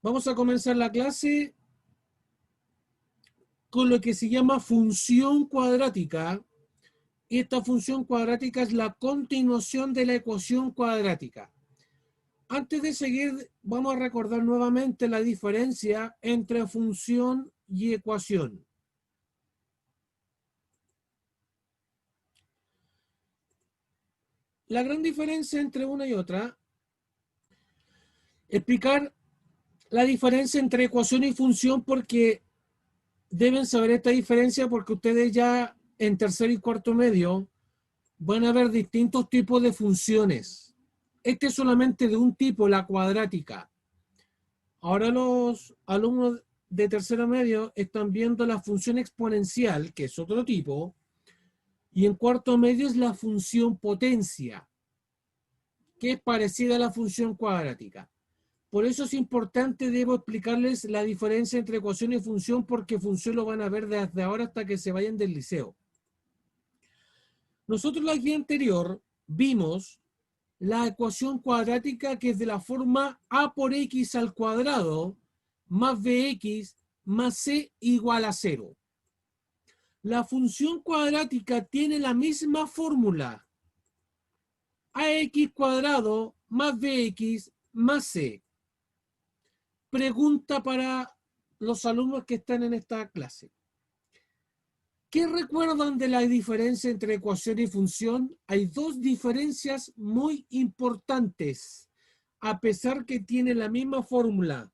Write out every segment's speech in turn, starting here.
Vamos a comenzar la clase con lo que se llama función cuadrática. Esta función cuadrática es la continuación de la ecuación cuadrática. Antes de seguir, vamos a recordar nuevamente la diferencia entre función y ecuación. La gran diferencia entre una y otra, explicar la diferencia entre ecuación y función, porque deben saber esta diferencia porque ustedes ya en tercero y cuarto medio van a ver distintos tipos de funciones. Este es solamente de un tipo, la cuadrática. Ahora los alumnos de tercero medio están viendo la función exponencial, que es otro tipo, y en cuarto medio es la función potencia, que es parecida a la función cuadrática. Por eso es importante, debo explicarles la diferencia entre ecuación y función, porque función lo van a ver desde ahora hasta que se vayan del liceo. Nosotros la guía anterior vimos la ecuación cuadrática, que es de la forma a por x al cuadrado más bx más c igual a 0. La función cuadrática tiene la misma fórmula: ax cuadrado más bx más c. Pregunta para los alumnos que están en esta clase: ¿qué recuerdan de la diferencia entre ecuación y función? Hay dos diferencias muy importantes, a pesar que tienen la misma fórmula.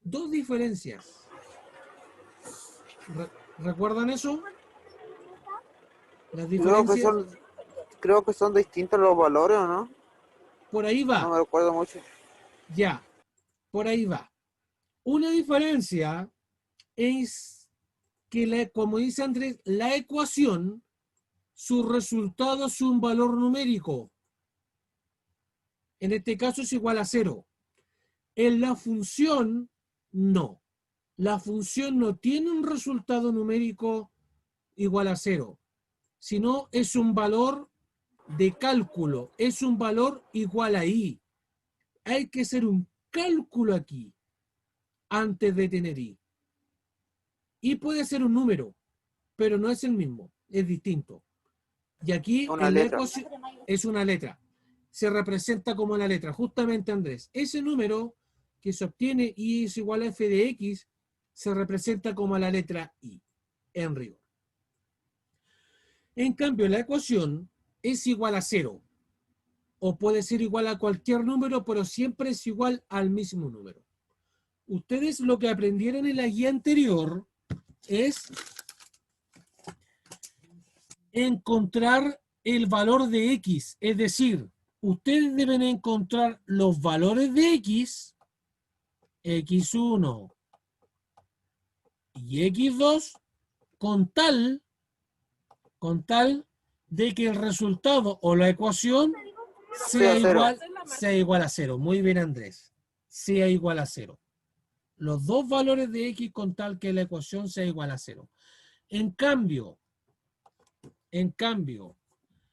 Dos diferencias. ¿Recuerdan eso? Las diferencias. Creo que son distintos los valores, ¿o no? Por ahí No va. me recuerdo mucho. Ya. Por ahí va. Una diferencia es que, como dice Andrés, la ecuación, su resultado es un valor numérico. En este caso es igual a 0. En la función, no. La función no tiene un resultado numérico igual a 0, sino es un valor de cálculo, es un valor igual a i. Hay que hacer un cálculo aquí antes de tener i. I puede ser un número, pero no es el mismo, es distinto. Y aquí Una en la letra. ecuación es una letra. Se representa como la letra. Justamente, Andrés, ese número que se obtiene y es igual a f de x se representa como la letra i, en rigor. En cambio, la ecuación es igual a 0, o puede ser igual a cualquier número, pero siempre es igual al mismo número. Ustedes lo que aprendieron en la guía anterior es encontrar el valor de x, es decir, ustedes deben encontrar los valores de x, x1 y x2, con tal de que el resultado o la ecuación sea Sea cero. igual a 0. Muy bien, Andrés. Sea igual a 0. Los dos valores de x con tal que la ecuación sea igual a 0. En cambio,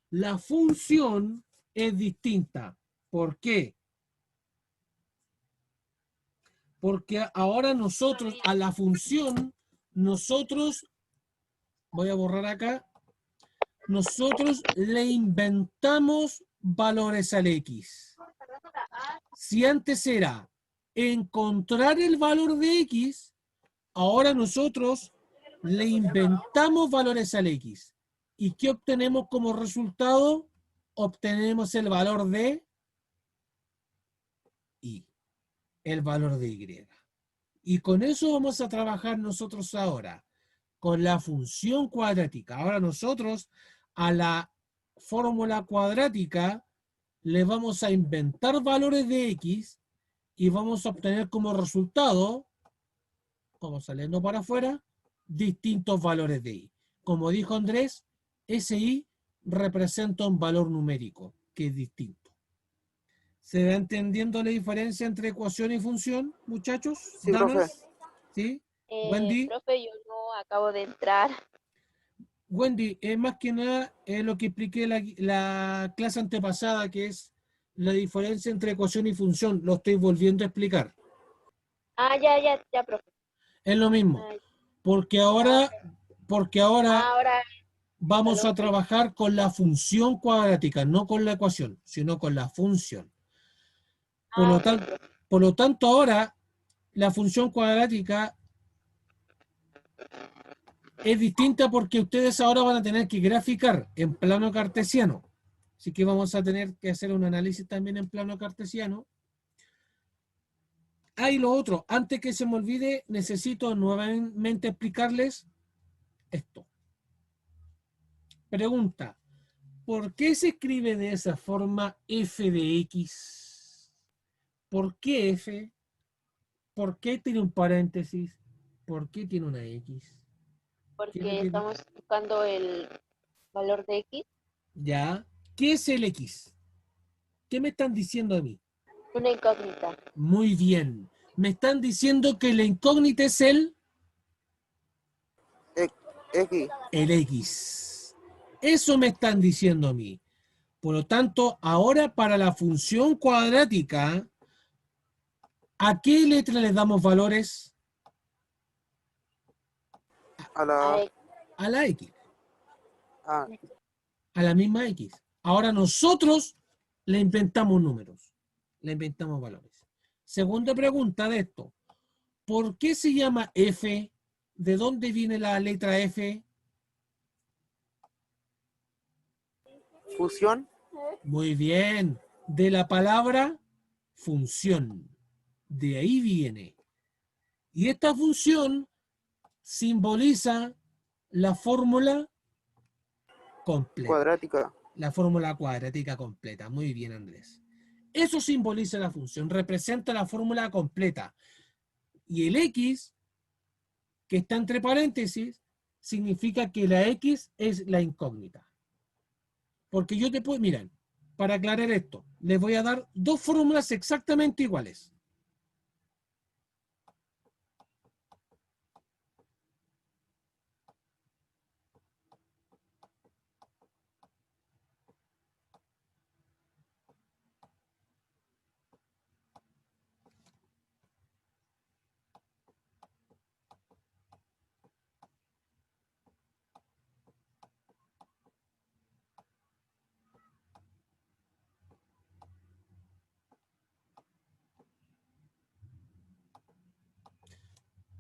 la función es distinta. ¿Por qué? Porque ahora nosotros, a la función, voy a borrar acá, nosotros le inventamos valores al x. Si antes era encontrar el valor de x, ahora nosotros le inventamos valores al x. ¿Y qué obtenemos como resultado? Obtenemos el valor de y, el valor de y. Y con eso vamos a trabajar nosotros ahora, con la función cuadrática. Ahora nosotros a la fórmula cuadrática le vamos a inventar valores de x y vamos a obtener como resultado, como saliendo para afuera, distintos valores de y. Como dijo Andrés, ese y representa un valor numérico que es distinto. ¿Se va entendiendo la diferencia entre ecuación y función, muchachos? Sí, profe. ¿Damas? ¿Sí? Wendy. Profe, yo no acabo de entrar. Wendy, más que nada lo que expliqué la clase antepasada, que es la diferencia entre ecuación y función. Lo estoy volviendo a explicar. Ah, ya, profe. Es lo mismo. Ay, Porque ahora ahora, vamos a valor de- trabajar con la función cuadrática, no con la ecuación, sino con la función. ah, ok, profe. Por lo tanto, ahora la función cuadrática es distinta porque ustedes ahora van a tener que graficar en plano cartesiano. Así que vamos a tener que hacer un análisis también en plano cartesiano. Ah, y lo otro, antes que se me olvide, necesito nuevamente explicarles esto. Pregunta, ¿por qué se escribe de esa forma f de x? ¿Por qué f? ¿Por qué tiene un paréntesis? ¿Por qué tiene una x? ¿Qué es lo Porque que- estamos buscando el valor de X, ¿Ya? ¿Qué es el x? ¿Qué me están diciendo a mí? una incógnita. Muy bien. Me están diciendo que la incógnita es X. el x. Eso me están diciendo a mí. Por lo tanto, ahora para la función cuadrática, ¿a qué letra le damos valores? A la... A X. A la x, A, a la misma x. Ahora nosotros le inventamos números, le inventamos valores. Segunda pregunta de esto. ¿Por qué se llama f? ¿De dónde viene la letra f? fusión. Muy bien. De la palabra función. De ahí viene. Y esta función simboliza la fórmula completa. Cuadrática. La fórmula cuadrática completa. Muy bien, Andrés. Eso simboliza la función. Representa la fórmula completa. Y el x, que está entre paréntesis, significa que la x es la incógnita. Porque yo te puedo, miren, para aclarar esto, les voy a dar dos fórmulas exactamente iguales.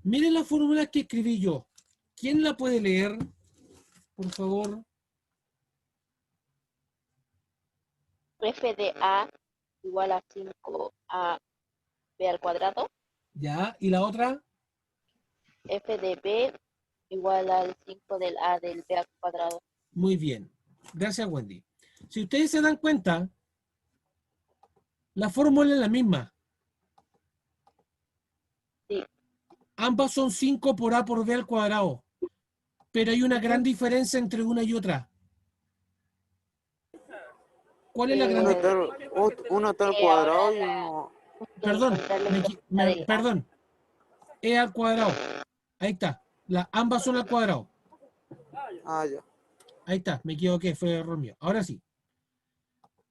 Miren la fórmula que escribí yo. ¿Quién la puede leer? Por favor. F de A igual a 5A B al cuadrado. Ya. ¿Y la otra? F de B igual al 5 del A del B al cuadrado. Muy bien. Gracias, Wendy. Si ustedes se dan cuenta, la fórmula es la misma. Sí. Ambas son 5 por A por B al cuadrado. Pero hay una gran diferencia entre una y otra. ¿Cuál es la gran diferencia? Uno está al Que cuadrado ahora y uno... Perdón, encontrar la incógnita del A. perdón. E al cuadrado. Ahí está. Ambas son al cuadrado. Ah, ya. Ahí está, me equivoqué, fue error mío. Ahora sí.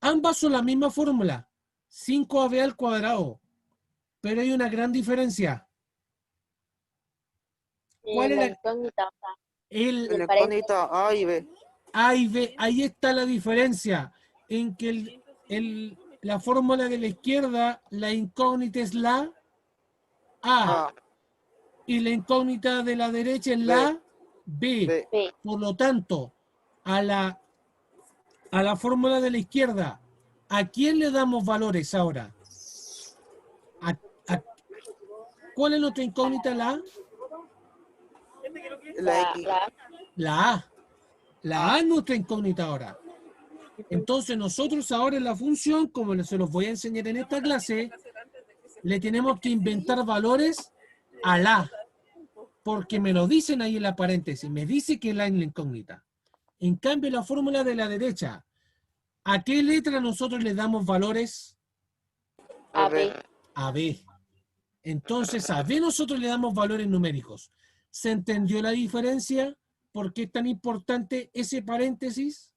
Ambas son la misma fórmula. 5ab al cuadrado. Pero hay una gran diferencia. ¿Cuál es La la? incógnita, o sea, El En la incógnita A y B. A y B. Ahí está la diferencia. En que la fórmula de la izquierda, la incógnita es la A. A, Y la incógnita de la derecha es B, la B. B. B. Por lo tanto, a la fórmula de la izquierda, ¿a quién le damos valores ahora? ¿A, a- ¿Cuál es nuestra incógnita? La A. La X. La A. La A es nuestra incógnita ahora. Entonces nosotros ahora en la función, como se los voy a enseñar en esta clase, le tenemos que inventar valores a la. Porque me lo dicen ahí en la paréntesis. Me dice que la es la incógnita. En cambio, la fórmula de la derecha, ¿a qué letra nosotros le damos valores? A B. A B. Entonces, a B nosotros le damos valores numéricos. ¿Se entendió la diferencia? ¿Por qué es tan importante ese paréntesis?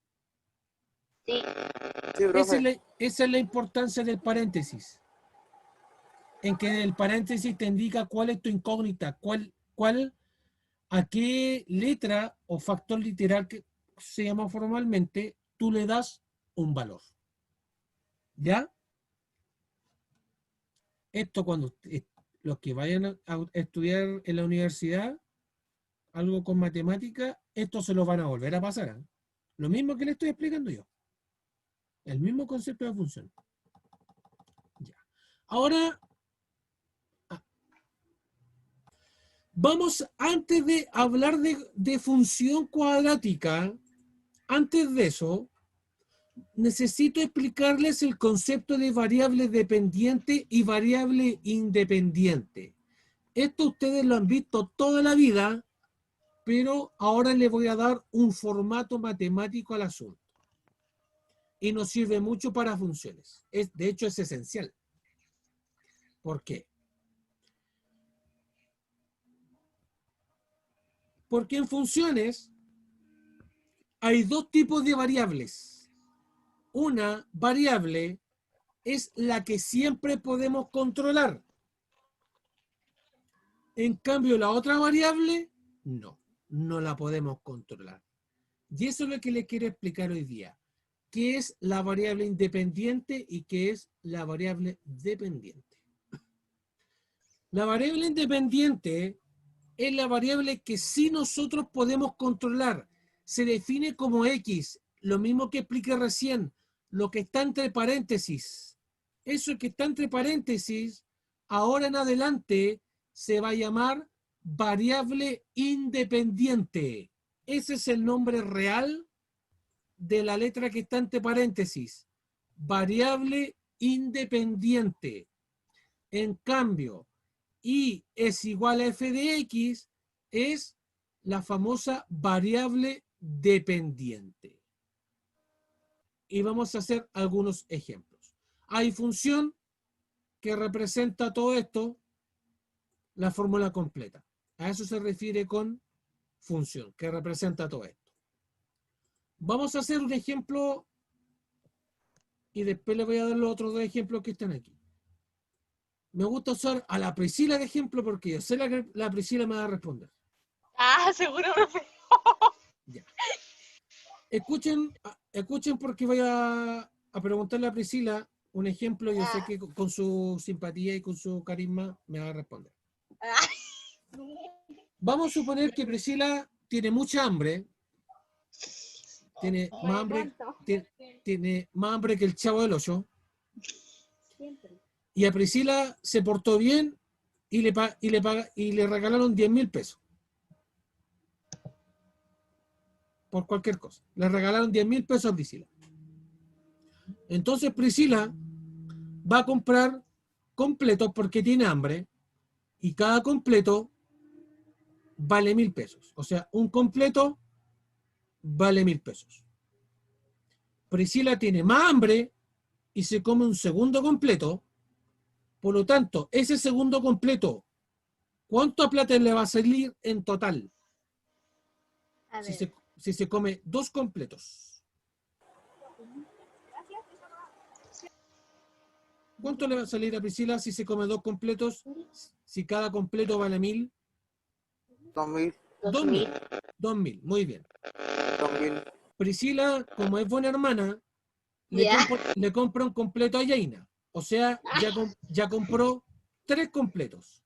Sí, Sí, Esa profe. es la importancia del paréntesis. En que el paréntesis te indica cuál es tu incógnita, a qué letra o factor literal que se llama formalmente, tú le das un valor. ¿Ya? Esto cuando los que vayan a estudiar en la universidad algo con matemática, esto se lo van a volver a pasar, ¿eh? Lo mismo que le estoy explicando yo. El mismo concepto de función. Ya. Ahora, vamos, antes de hablar de función cuadrática, antes de eso, necesito explicarles el concepto de variable dependiente y variable independiente. Esto ustedes lo han visto toda la vida, pero ahora les voy a dar un formato matemático al asunto. Y nos sirve mucho para funciones. De hecho, es esencial. ¿Por qué? Porque en funciones hay dos tipos de variables. Una variable es la que siempre podemos controlar. En cambio, la otra variable, no la podemos controlar. Y eso es lo que les quiero explicar hoy día. ¿Qué es la variable independiente y qué es la variable dependiente? La variable independiente es la variable que sí nosotros podemos controlar. Se define como X, lo mismo que expliqué recién, lo que está entre paréntesis. Eso que está entre paréntesis, ahora en adelante se va a llamar variable independiente. Ese es el nombre real de la letra que está entre paréntesis. Variable independiente. En cambio, y es igual a f de x, es la famosa variable dependiente. Y vamos a hacer algunos ejemplos. Hay función que representa todo esto, la fórmula completa. A eso se refiere con función, que representa todo esto. Vamos a hacer un ejemplo y después les voy a dar los otros dos ejemplos que están aquí. Me gusta usar a la Priscila de ejemplo porque yo sé que la Priscila me va a responder. Ah, seguro, profe. Ya. Escuchen porque voy a preguntarle a Priscila un ejemplo. Yo sé que con su simpatía y con su carisma me va a responder. Vamos a suponer que Priscila tiene mucha hambre. Tiene más hambre, tiene más hambre que el Chavo del Ocho. Y a Priscila se portó bien y le regalaron 10.000 pesos. Por cualquier cosa. Le regalaron 10.000 pesos a Priscila. Entonces Priscila va a comprar completos porque tiene hambre y cada completo vale 1.000 pesos. O sea, un completo vale 1.000 pesos. Priscila tiene más hambre y se come un segundo completo. Por lo tanto, ese segundo completo, ¿cuánta plata le va a salir en total? Si se come dos completos. ¿Cuánto le va a salir a Priscila si se come dos completos? Si cada completo vale 1.000. 2.000. 2.000, muy bien. 2.000. Priscila, como es buena hermana, le compra un completo a Jaina. O sea, ya compró 3 completos.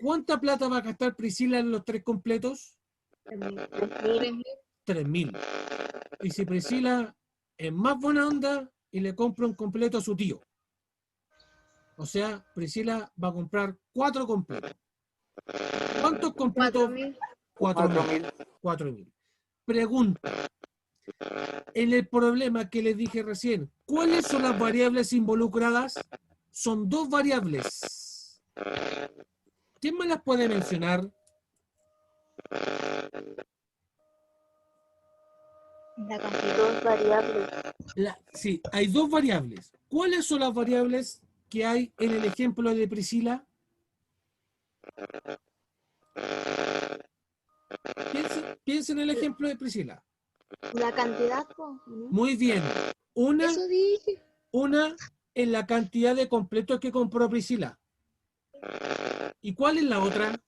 ¿Cuánta plata va a gastar Priscila en los 3 completos? 3.000. Y si Priscila es más buena onda y le compra un completo a su tío. O sea, Priscila va a comprar 4 completos. ¿Cuántos completos? 4.000. 4.000. Pregunta. En el problema que les dije recién, ¿cuáles son las variables involucradas? Son 2 variables. ¿Quién me las puede mencionar? Dos variables. Sí, hay 2 variables. ¿Cuáles son las variables que hay en el ejemplo de Priscila? Piensen en el ejemplo de Priscila. La cantidad, po, ¿no? Muy bien. Una Eso dije. en la cantidad de completos que compró Priscila. ¿Y cuál es la otra?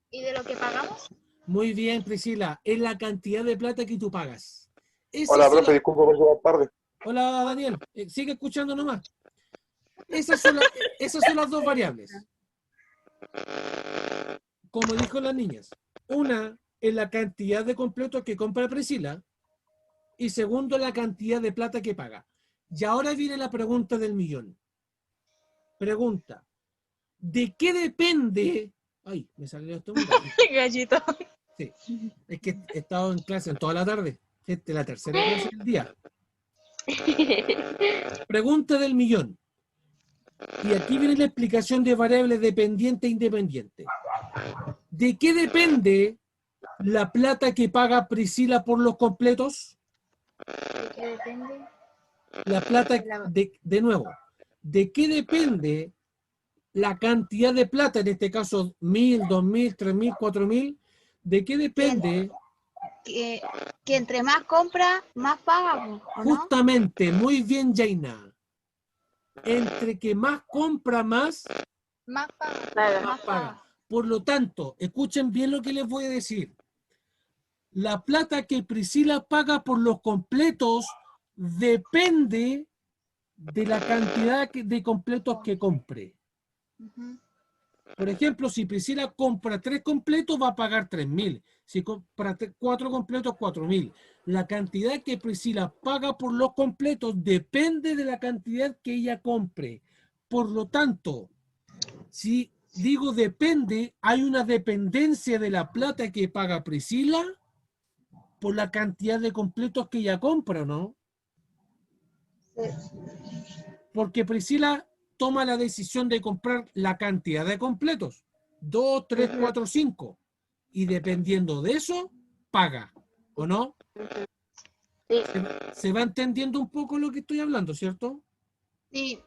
¿Y de lo que pagamos? Muy bien, Priscila, es la cantidad de plata que tú pagas. Esas Hola, son profe, las- disculpa por llegar tarde. Hola, Daniel. Sigue escuchando nomás. Esas son las dos variables. Como dijo las niñas. Una es la cantidad de completos que compra Priscila y segundo, la cantidad de plata que paga. Y ahora viene la pregunta del millón. Pregunta. ¿De qué depende? Ay, me salió esto un gallo. Gallito. Sí, es que he estado en clase en toda la tarde. Esta es la tercera clase del día. Pregunta del millón. Y aquí viene la explicación de variables dependiente e independiente. ¿De qué depende la plata que paga Priscila por los completos? ¿De qué depende? La plata, de nuevo, ¿de qué depende la cantidad de plata, en este caso 1.000, 2.000, 3.000, 4.000? ¿De qué depende? Que entre más compra, más paga, po, ¿o no? Justamente, muy bien, Jaina. Entre que más compra, más Más paga. Paga. Más paga. Por lo tanto, escuchen bien lo que les voy a decir. La plata que Priscila paga por los completos depende de la cantidad de completos que compre. Ujú. Por ejemplo, si Priscila compra 3 completos, va a pagar 3.000. Si compra 4 completos, 4.000. La cantidad que Priscila paga por los completos depende de la cantidad que ella compre. Por lo tanto, si digo depende, hay una dependencia de la plata que paga Priscila por la cantidad de completos que ella compra, ¿no? Porque Priscila toma la decisión de comprar la cantidad de completos. 2, 3, 4, 5. Y dependiendo de eso, paga. ¿O no? Sí, ¿Se va entendiendo un poco lo que estoy hablando, cierto? Sí.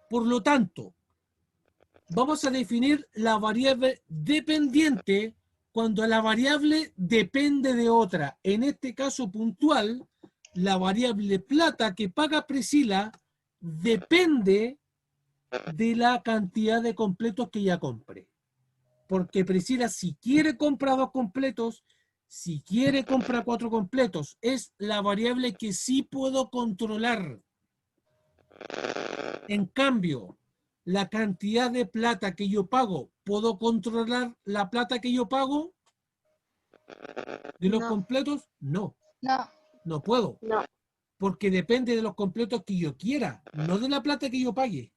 Por lo tanto, vamos a definir la variable dependiente cuando la variable depende de otra. En este caso puntual, la variable plata que paga Priscila depende de la cantidad de completos que ella compre. Porque Priscila, si quiere, compra 2 completos, si quiere, compra 4 completos. Es la variable que sí puedo controlar. En cambio, la cantidad de plata que yo pago, ¿puedo controlar la plata que yo pago de los No. completos? No, No. no puedo. no. Porque depende de los completos que yo quiera, no de la plata que yo pague.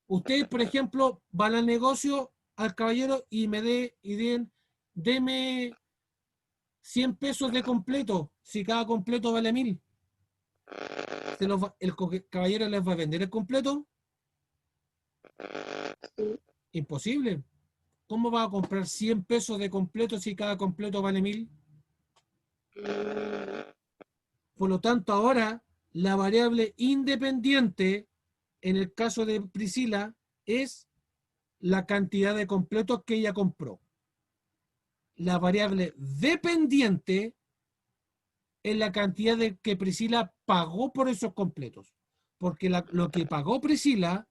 Ustedes, por ejemplo, van al negocio, al caballero, y deme 100 pesos de completo, si cada completo vale 1.000. ¿El caballero les va a vender el completo? Sí. Imposible. ¿Cómo va a comprar 100 pesos de completo si cada completo vale 1.000? Por lo tanto, ahora la variable independiente, en el caso de Priscila, es la cantidad de completos que ella compró. La variable dependiente es la cantidad de que Priscila pagó por esos completos. Porque lo que pagó Priscila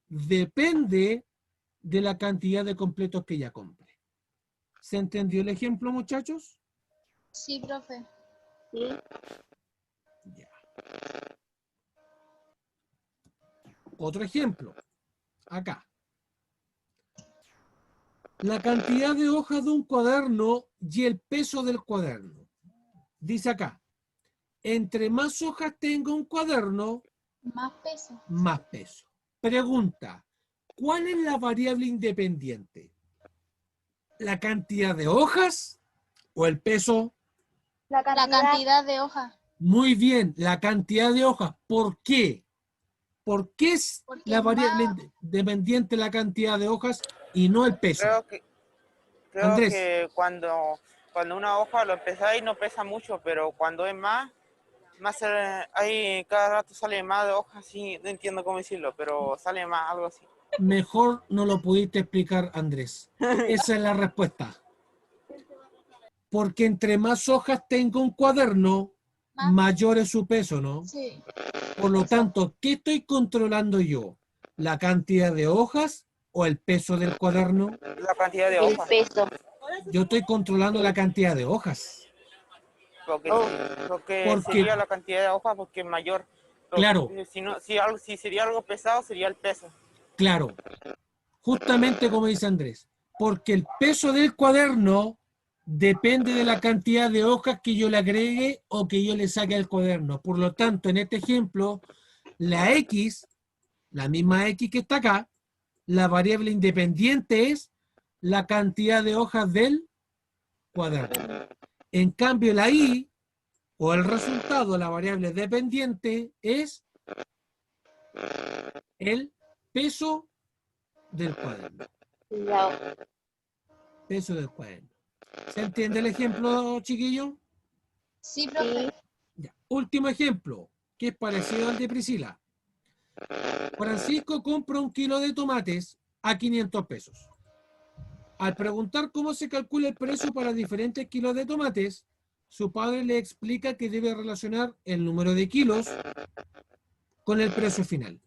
depende de la cantidad de completos que ella compre. ¿Se entendió el ejemplo, muchachos? Sí, profe. Sí. Ya. Otro ejemplo. Acá. La cantidad de hojas de un cuaderno y el peso del cuaderno. Dice acá, entre más hojas tenga un cuaderno, Más peso. más peso. Pregunta, ¿cuál es la variable independiente? ¿La cantidad de hojas o el peso? La cantidad de hojas. Muy bien, la cantidad de hojas. ¿Por qué? ¿Por qué es Porque la variable más- independiente la cantidad de hojas y no el peso? Creo Andrés. que cuando una hoja lo empezáis no pesa mucho, pero cuando es más ahí cada rato sale más de hojas, sí, no entiendo cómo decirlo, pero sale más, algo así. Mejor no lo pudiste explicar, Andrés. Esa es la respuesta. Porque entre más hojas tenga un cuaderno, Más. mayor es su peso, ¿no? Sí. Por lo tanto, ¿qué estoy controlando yo? ¿La cantidad de hojas o el peso del cuaderno? La cantidad de El hojas. peso. Yo estoy controlando la cantidad de hojas. Porque, Oh. porque Porque- sería la cantidad de hojas porque es mayor. Claro. Si, no, si sería algo pesado, sería el peso. Claro, justamente como dice Andrés, porque el peso del cuaderno depende de la cantidad de hojas que yo le agregue o que yo le saque al cuaderno. Por lo tanto, en este ejemplo, la X, la misma X que está acá, la variable independiente es la cantidad de hojas del cuaderno. En cambio, la Y, o el resultado, la variable dependiente, es el peso del cuaderno. La, Peso del cuaderno. ¿Se entiende el ejemplo, chiquillo? Sí, profe. Ya. Último ejemplo, que es parecido al de Priscila. Francisco compra 1 kilo de tomates a 500 pesos. Al preguntar cómo se calcula el precio para diferentes kilos de tomates, su padre le explica que debe relacionar el número de kilos con el precio final.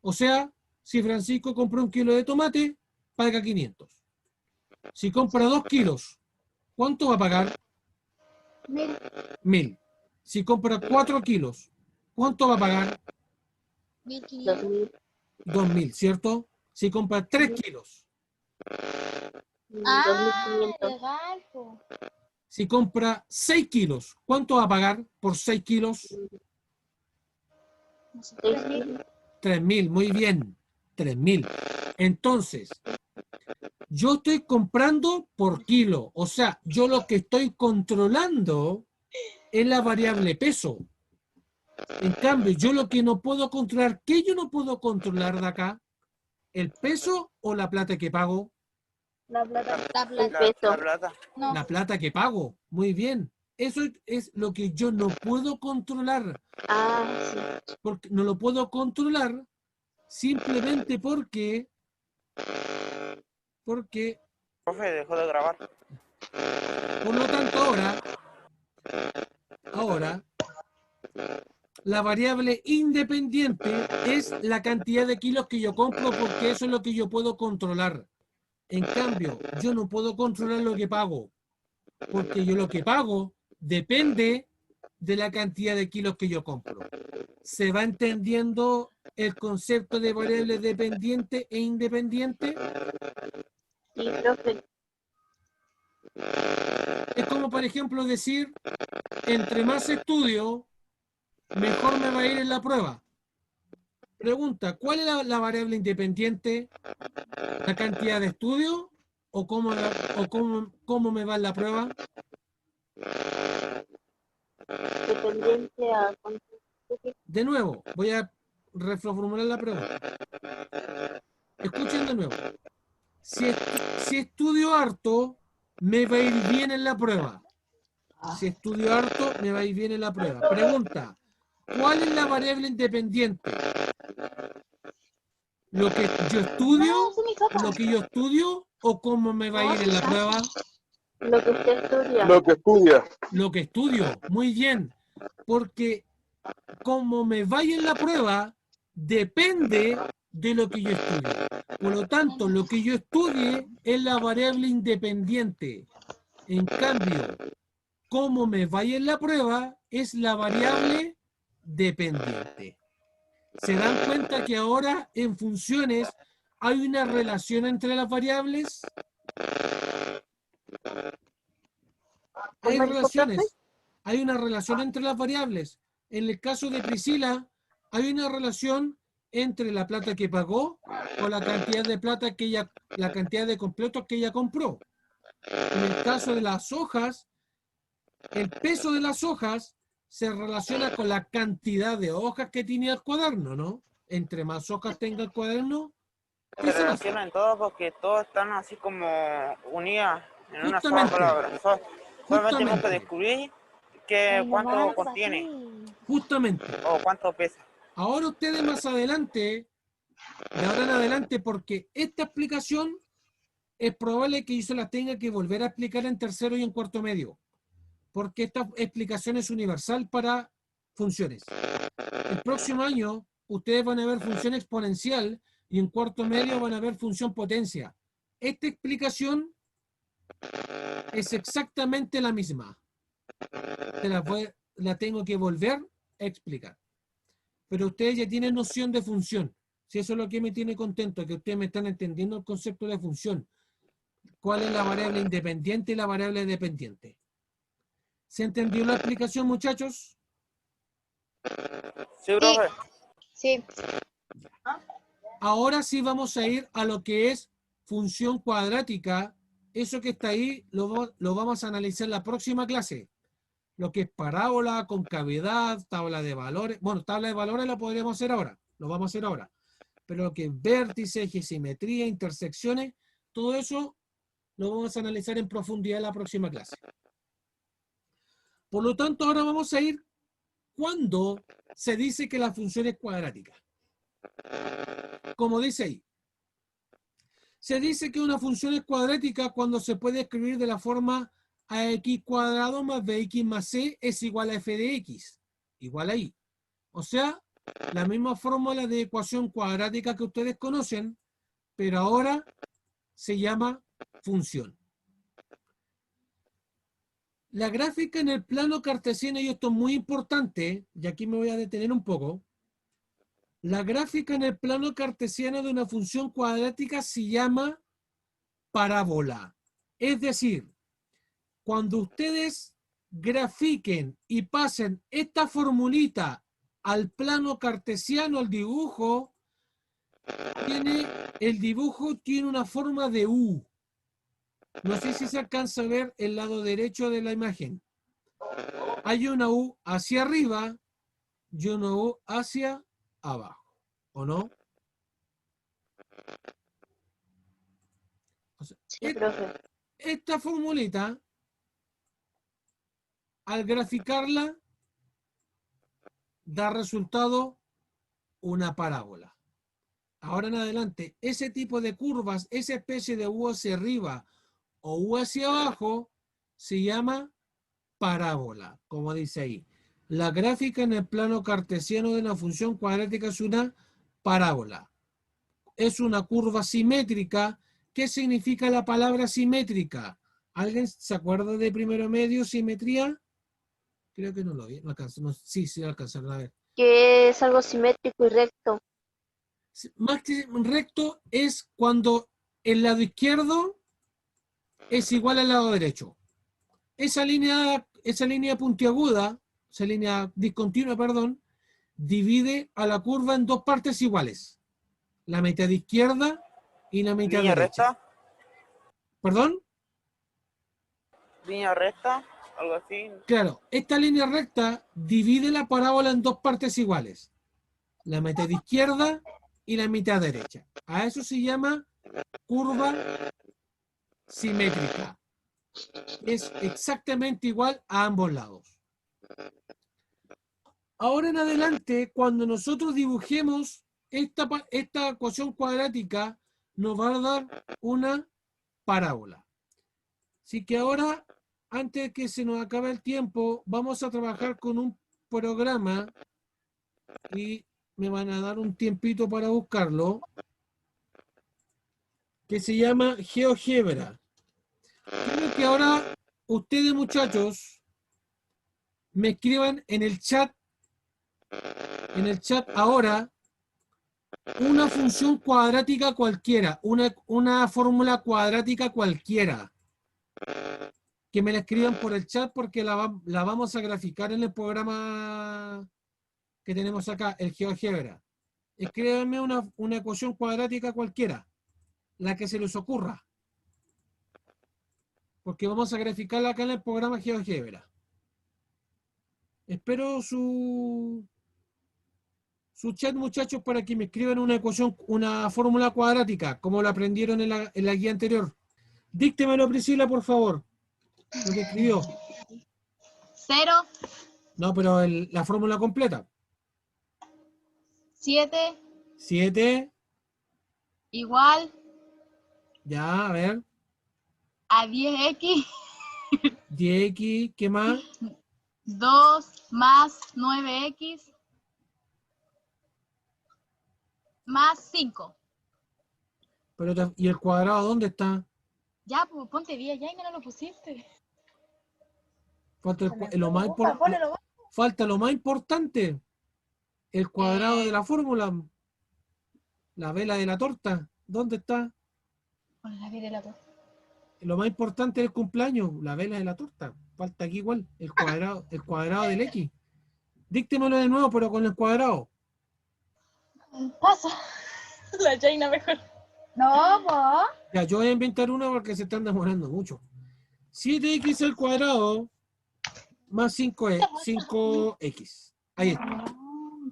O sea, si Francisco compra 1 kilo de tomate, paga 500. Si compra 2 kilos, ¿cuánto va a pagar? 1000. 1000. Si compra 4 kilos, ¿cuánto va a pagar? 1500. 2000. 2000, ¿cierto? Si compra 3 kilos, Ah, 2500. legal, po. si compra 6 kilos, ¿cuánto va a pagar por 6 kilos? No sé, 3000. 3000, muy bien, 3000. Entonces, yo estoy comprando por kilo, o sea, yo lo que estoy controlando es la variable peso. En cambio, yo lo que no puedo controlar, ¿qué yo no puedo controlar de acá? ¿El peso o la plata que pago? La plata. El peso. La plata. No. La plata que pago. Muy bien. Eso es lo que yo no puedo controlar. Ah, sí. Porque no lo puedo controlar simplemente porque Profe, dejó de grabar. por lo tanto ahora la variable independiente es la cantidad de kilos que yo compro porque eso es lo que yo puedo controlar. En cambio, yo no puedo controlar lo que pago porque yo lo que pago depende de la cantidad de kilos que yo compro. ¿Se va entendiendo el concepto de variable dependiente e independiente? Sí, profe. Es como, por ejemplo, decir, entre más estudio, mejor me va a ir en la prueba. Pregunta, ¿cuál es la variable independiente? ¿La cantidad de estudio o cómo me va en la prueba? Dependiente a cuánto. De nuevo, voy a reformular la pregunta. Escuchen de nuevo. Si estudio harto, me va a ir bien en la prueba. Si estudio harto, me va a ir bien en la prueba. Pregunta, ¿cuál es la variable independiente? ¿Lo que yo estudio? No, son mis papas. ¿Lo que yo estudio o cómo me va a ir en la prueba? Lo que usted estudia. Lo que estudia. Lo que estudio. Muy bien. Porque cómo me vaya en la prueba depende de lo que yo estudie. Por lo tanto, lo que yo estudie es la variable independiente. En cambio, cómo me vaya en la prueba es la variable dependiente. ¿Se dan cuenta que ahora en funciones hay una relación entre las variables? Hay ¿Cómo dijo, profe? relaciones. Hay una relación entre las variables. En el caso de Priscila, hay una relación entre la plata que pagó o la cantidad de plata que ella, la cantidad de completos que ella compró. En el caso de las hojas, el peso de las hojas se relaciona con la cantidad de hojas que tiene el cuaderno, ¿no? Entre más hojas tenga el cuaderno, Se relacionan todos porque todos están así como unidas en una sola Justamente. palabra. Solamente tenemos que Justamente. descubrir que cuánto contiene Justamente. o cuánto pesa. Ahora ustedes más adelante, de ahora en adelante, porque esta explicación es probable que yo se las tenga que volver a explicar en tercero y en cuarto medio, porque esta explicación es universal para funciones. El próximo año ustedes van a ver función exponencial y en cuarto medio van a ver función potencia. Esta explicación es exactamente la misma. La tengo que volver a explicar. Pero ustedes ya tienen noción de función. Si eso es lo que me tiene contento, que ustedes me están entendiendo el concepto de función. ¿Cuál es la variable independiente y la variable dependiente? ¿Se entendió la explicación, muchachos? Sí, profe. Sí. Ahora sí vamos a ir a lo que es función cuadrática. Eso que está ahí lo vamos a analizar en la próxima clase. Lo que es parábola, concavidad, tabla de valores. Bueno, tabla de valores la podríamos hacer ahora. Lo vamos a hacer ahora. Pero lo que es vértices, simetría, intersecciones, todo eso lo vamos a analizar en profundidad en la próxima clase. Por lo tanto, ahora vamos a ir cuando se dice que la función es cuadrática. Como dice ahí. Se dice que una función es cuadrática cuando se puede escribir de la forma ax cuadrado más bx más c es igual a f de x. Igual ahí. O sea, la misma fórmula de ecuación cuadrática que ustedes conocen, pero ahora se llama función. La gráfica en el plano cartesiano, y esto es muy importante, y aquí me voy a detener un poco, la gráfica en el plano cartesiano de una función cuadrática se llama parábola. Es decir, cuando ustedes grafiquen y pasen esta formulita al plano cartesiano, al dibujo, el dibujo tiene una forma de U. No sé si se alcanza a ver el lado derecho de la imagen. Hay una U hacia arriba y una U hacia abajo, ¿o no? O sea, Sí, profe. esta formulita, al graficarla, da resultado una parábola. Ahora en adelante, ese tipo de curvas, esa especie de U hacia arriba o U hacia abajo, se llama parábola, como dice ahí. La gráfica en el plano cartesiano de una función cuadrática es una parábola. Es una curva simétrica. ¿Qué significa la palabra simétrica? ¿Alguien se acuerda de primero medio, simetría? Creo que no lo vi, no alcanzó, no, sí alcanzaron a ver. Que es algo simétrico y recto. Más que recto es cuando el lado izquierdo es igual al lado derecho. Esa línea puntiaguda, esa línea discontinua, perdón, divide a la curva en dos partes iguales. La mitad izquierda y la mitad Línea derecha. recta. ¿Perdón? Línea recta, algo así. Claro, esta línea recta divide la parábola en dos partes iguales. La mitad izquierda y la mitad derecha. A eso se llama curva simétrica. Es exactamente igual a ambos lados. Ahora en adelante, cuando nosotros dibujemos esta ecuación cuadrática, nos va a dar una parábola. Así que ahora, antes de que se nos acabe el tiempo, vamos a trabajar con un programa y me van a dar un tiempito para buscarlo, que se llama GeoGebra. Quiero que ahora ustedes, muchachos, me escriban en el chat ahora una función cuadrática cualquiera, una fórmula cuadrática cualquiera. Que me la escriban por el chat porque la vamos a graficar en el programa que tenemos acá, el GeoGebra. Escríbanme una ecuación cuadrática cualquiera, la que se les ocurra. Porque vamos a graficarla acá en el programa GeoGebra. Espero su chat, muchachos, para que me escriban una fórmula cuadrática, como la aprendieron en la guía anterior. Díctemelo, Priscila, por favor. Lo que escribió. 0, No, pero la fórmula completa. 7, 7 igual Ya, a ver. A 10x, 10x, ¿qué más? 2 más 9x más 5. ¿Y el cuadrado dónde está? Ya, pues ponte 10 ya y no lo pusiste. Falta, Se me fue dibuja, ponelo vos. falta lo más importante. El cuadrado de la fórmula. La vela de la torta. ¿Dónde está? Ponle la vida de la torta. Lo más importante del cumpleaños, la vela de la torta. Falta aquí igual, el cuadrado del X. Díctemelo de nuevo, pero con el cuadrado. Pasa. La Jaina mejor. No, vos. Ya, yo voy a inventar una porque se están demorando mucho. 7x al cuadrado más 5x. Ahí está.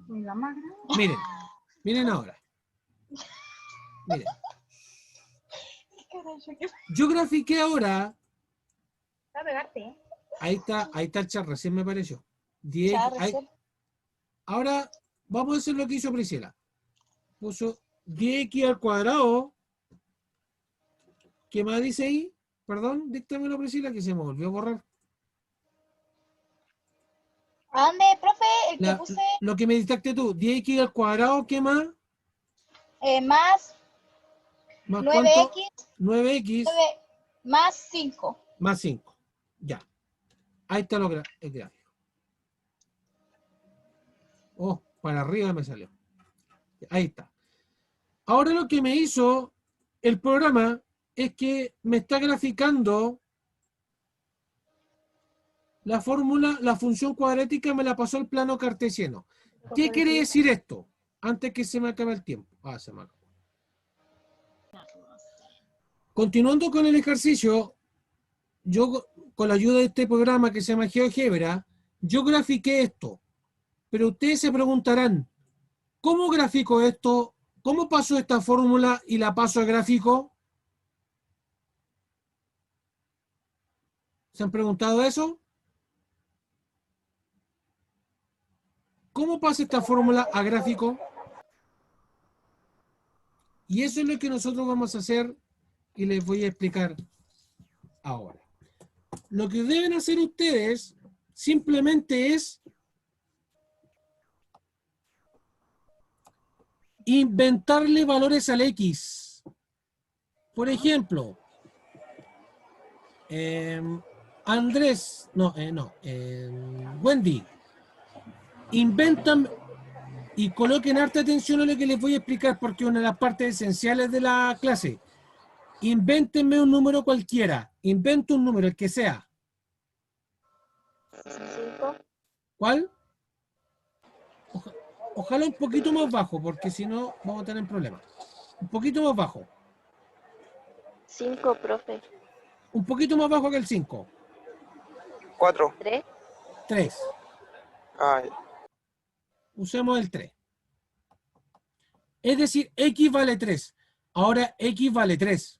La más grande. Miren, miren ahora. Miren. Yo grafiqué ahora. Va a pegarte, ¿eh? Ahí está el chat, recién me pareció. 10, Ya, recién. ahora vamos a hacer lo que hizo Priscila. Puso 10x al cuadrado. ¿Qué más dice ahí? Perdón, díctamelo, Priscila, que se me volvió a borrar. ¿A dónde, profe? El que puse Lo que me dictaste tú, 10x al cuadrado, ¿qué más? más ¿Más 9x, cuánto? 9x 9 más 5. más 5. Ya. Ahí está el gráfico. Oh, para arriba me salió. Ahí está. Ahora lo que me hizo el programa es que me está graficando la fórmula, la función cuadrática me la pasó al plano cartesiano. ¿Qué quiere decir esto? Antes que se me acabe el tiempo. Se me acabó. Continuando con el ejercicio, yo con la ayuda de este programa que se llama GeoGebra, yo grafiqué esto. Pero ustedes se preguntarán, ¿cómo grafico esto? ¿Cómo paso esta fórmula y la paso a gráfico? ¿Se han preguntado eso? ¿Cómo pasa esta fórmula a gráfico? Y eso es lo que nosotros vamos a hacer y les voy a explicar ahora. Lo que deben hacer ustedes simplemente es inventarle valores al X. Por ejemplo, Wendy, inventan y coloquen harta atención a lo que les voy a explicar porque es una de las partes esenciales de la clase. Invéntenme un número cualquiera. Invento un número, el que sea. 5. ¿Cuál? Ojalá un poquito más bajo, porque si no vamos a tener problemas. Un poquito más bajo. 5, profe. Un poquito más bajo que el 5. 4. 3. 3. Ay, Usemos el 3. Es decir, X vale 3. Ahora X vale 3.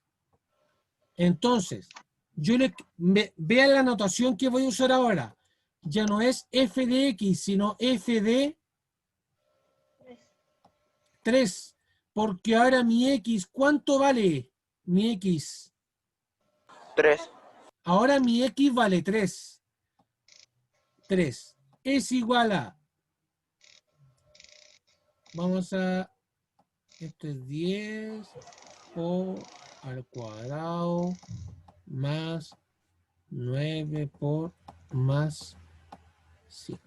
Entonces, vean la notación que voy a usar ahora. Ya no es f de X, sino f de 3. Porque ahora mi X, ¿cuánto vale mi X? 3. Ahora mi X vale 3. 3 es igual a... Vamos a... Esto es 10 por al cuadrado más 9 por más 5.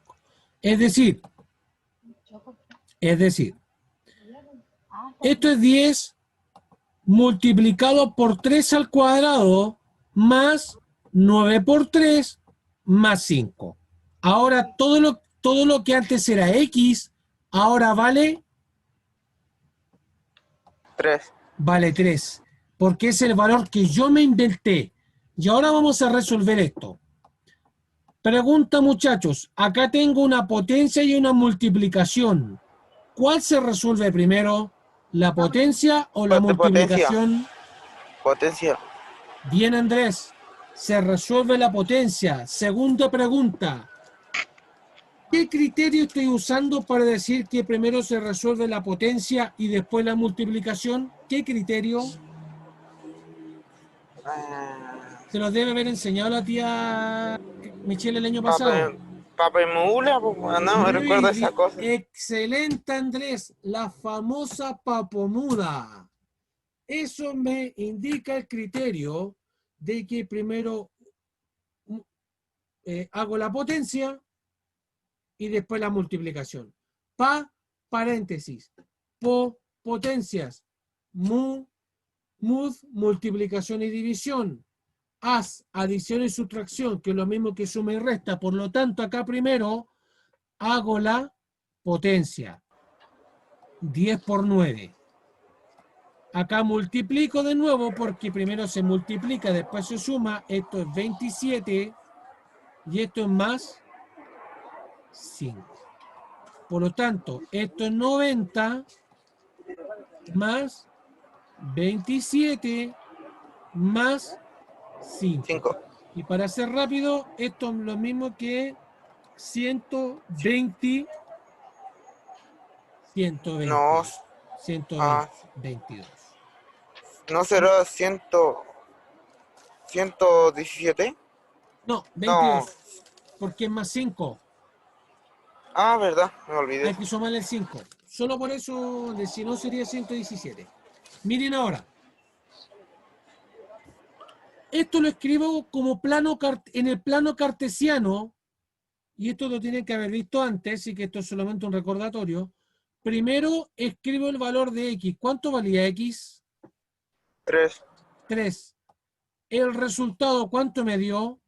Es decir, esto es 10 multiplicado por 3 al cuadrado más 9 por 3 más 5. Ahora todo lo que antes era X, ahora vale 3. vale 3, porque es el valor que yo me inventé. Y ahora vamos a resolver esto. Pregunta, muchachos, acá tengo una potencia y una multiplicación. ¿Cuál se resuelve primero? ¿La potencia o la multiplicación? Potencia. Bien, Andrés. Se resuelve la potencia. Segunda pregunta. ¿Qué criterio estoy usando para decir que primero se resuelve la potencia y después la multiplicación? ¿Qué criterio? Se los debe haber enseñado la tía Michelle el año pasado. Papemula, pues, no me recuerdo esa cosa. Excelente, Andrés. La famosa papomuda. Eso me indica el criterio de que primero hago la potencia y después la multiplicación. Paréntesis. Potencias. Mud, multiplicación y división. Adición y sustracción, que es lo mismo que suma y resta. Por lo tanto, acá primero hago la potencia. 10 por 9. Acá multiplico de nuevo porque primero se multiplica, después se suma. Esto es 27 y esto es más 5. Por lo tanto, esto es 90 más 27 más 5. Y para ser rápido, esto es lo mismo que 120. 120. No. 122. ¿No será 117? No, 22. Porque es más 5. Ah, verdad, me olvidé. Hay que sumarle el 5. Solo por eso, si no sería 117. Miren ahora. Esto lo escribo como en el plano cartesiano, y esto lo tienen que haber visto antes, así que esto es solamente un recordatorio. Primero escribo el valor de X. ¿Cuánto valía X? 3. 3. El resultado, ¿cuánto me dio?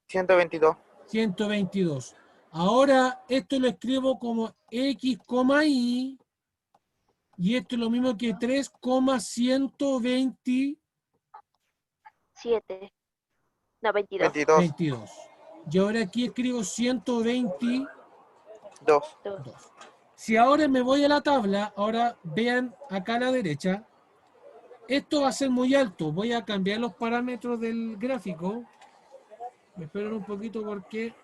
122. 122. Ahora esto lo escribo como X, Y, y esto es lo mismo que 3,127. 7. No, 22. 22. Y ahora aquí escribo 122. 2. Si ahora me voy a la tabla, ahora vean acá a la derecha, esto va a ser muy alto. Voy a cambiar los parámetros del gráfico. Me esperan un poquito porque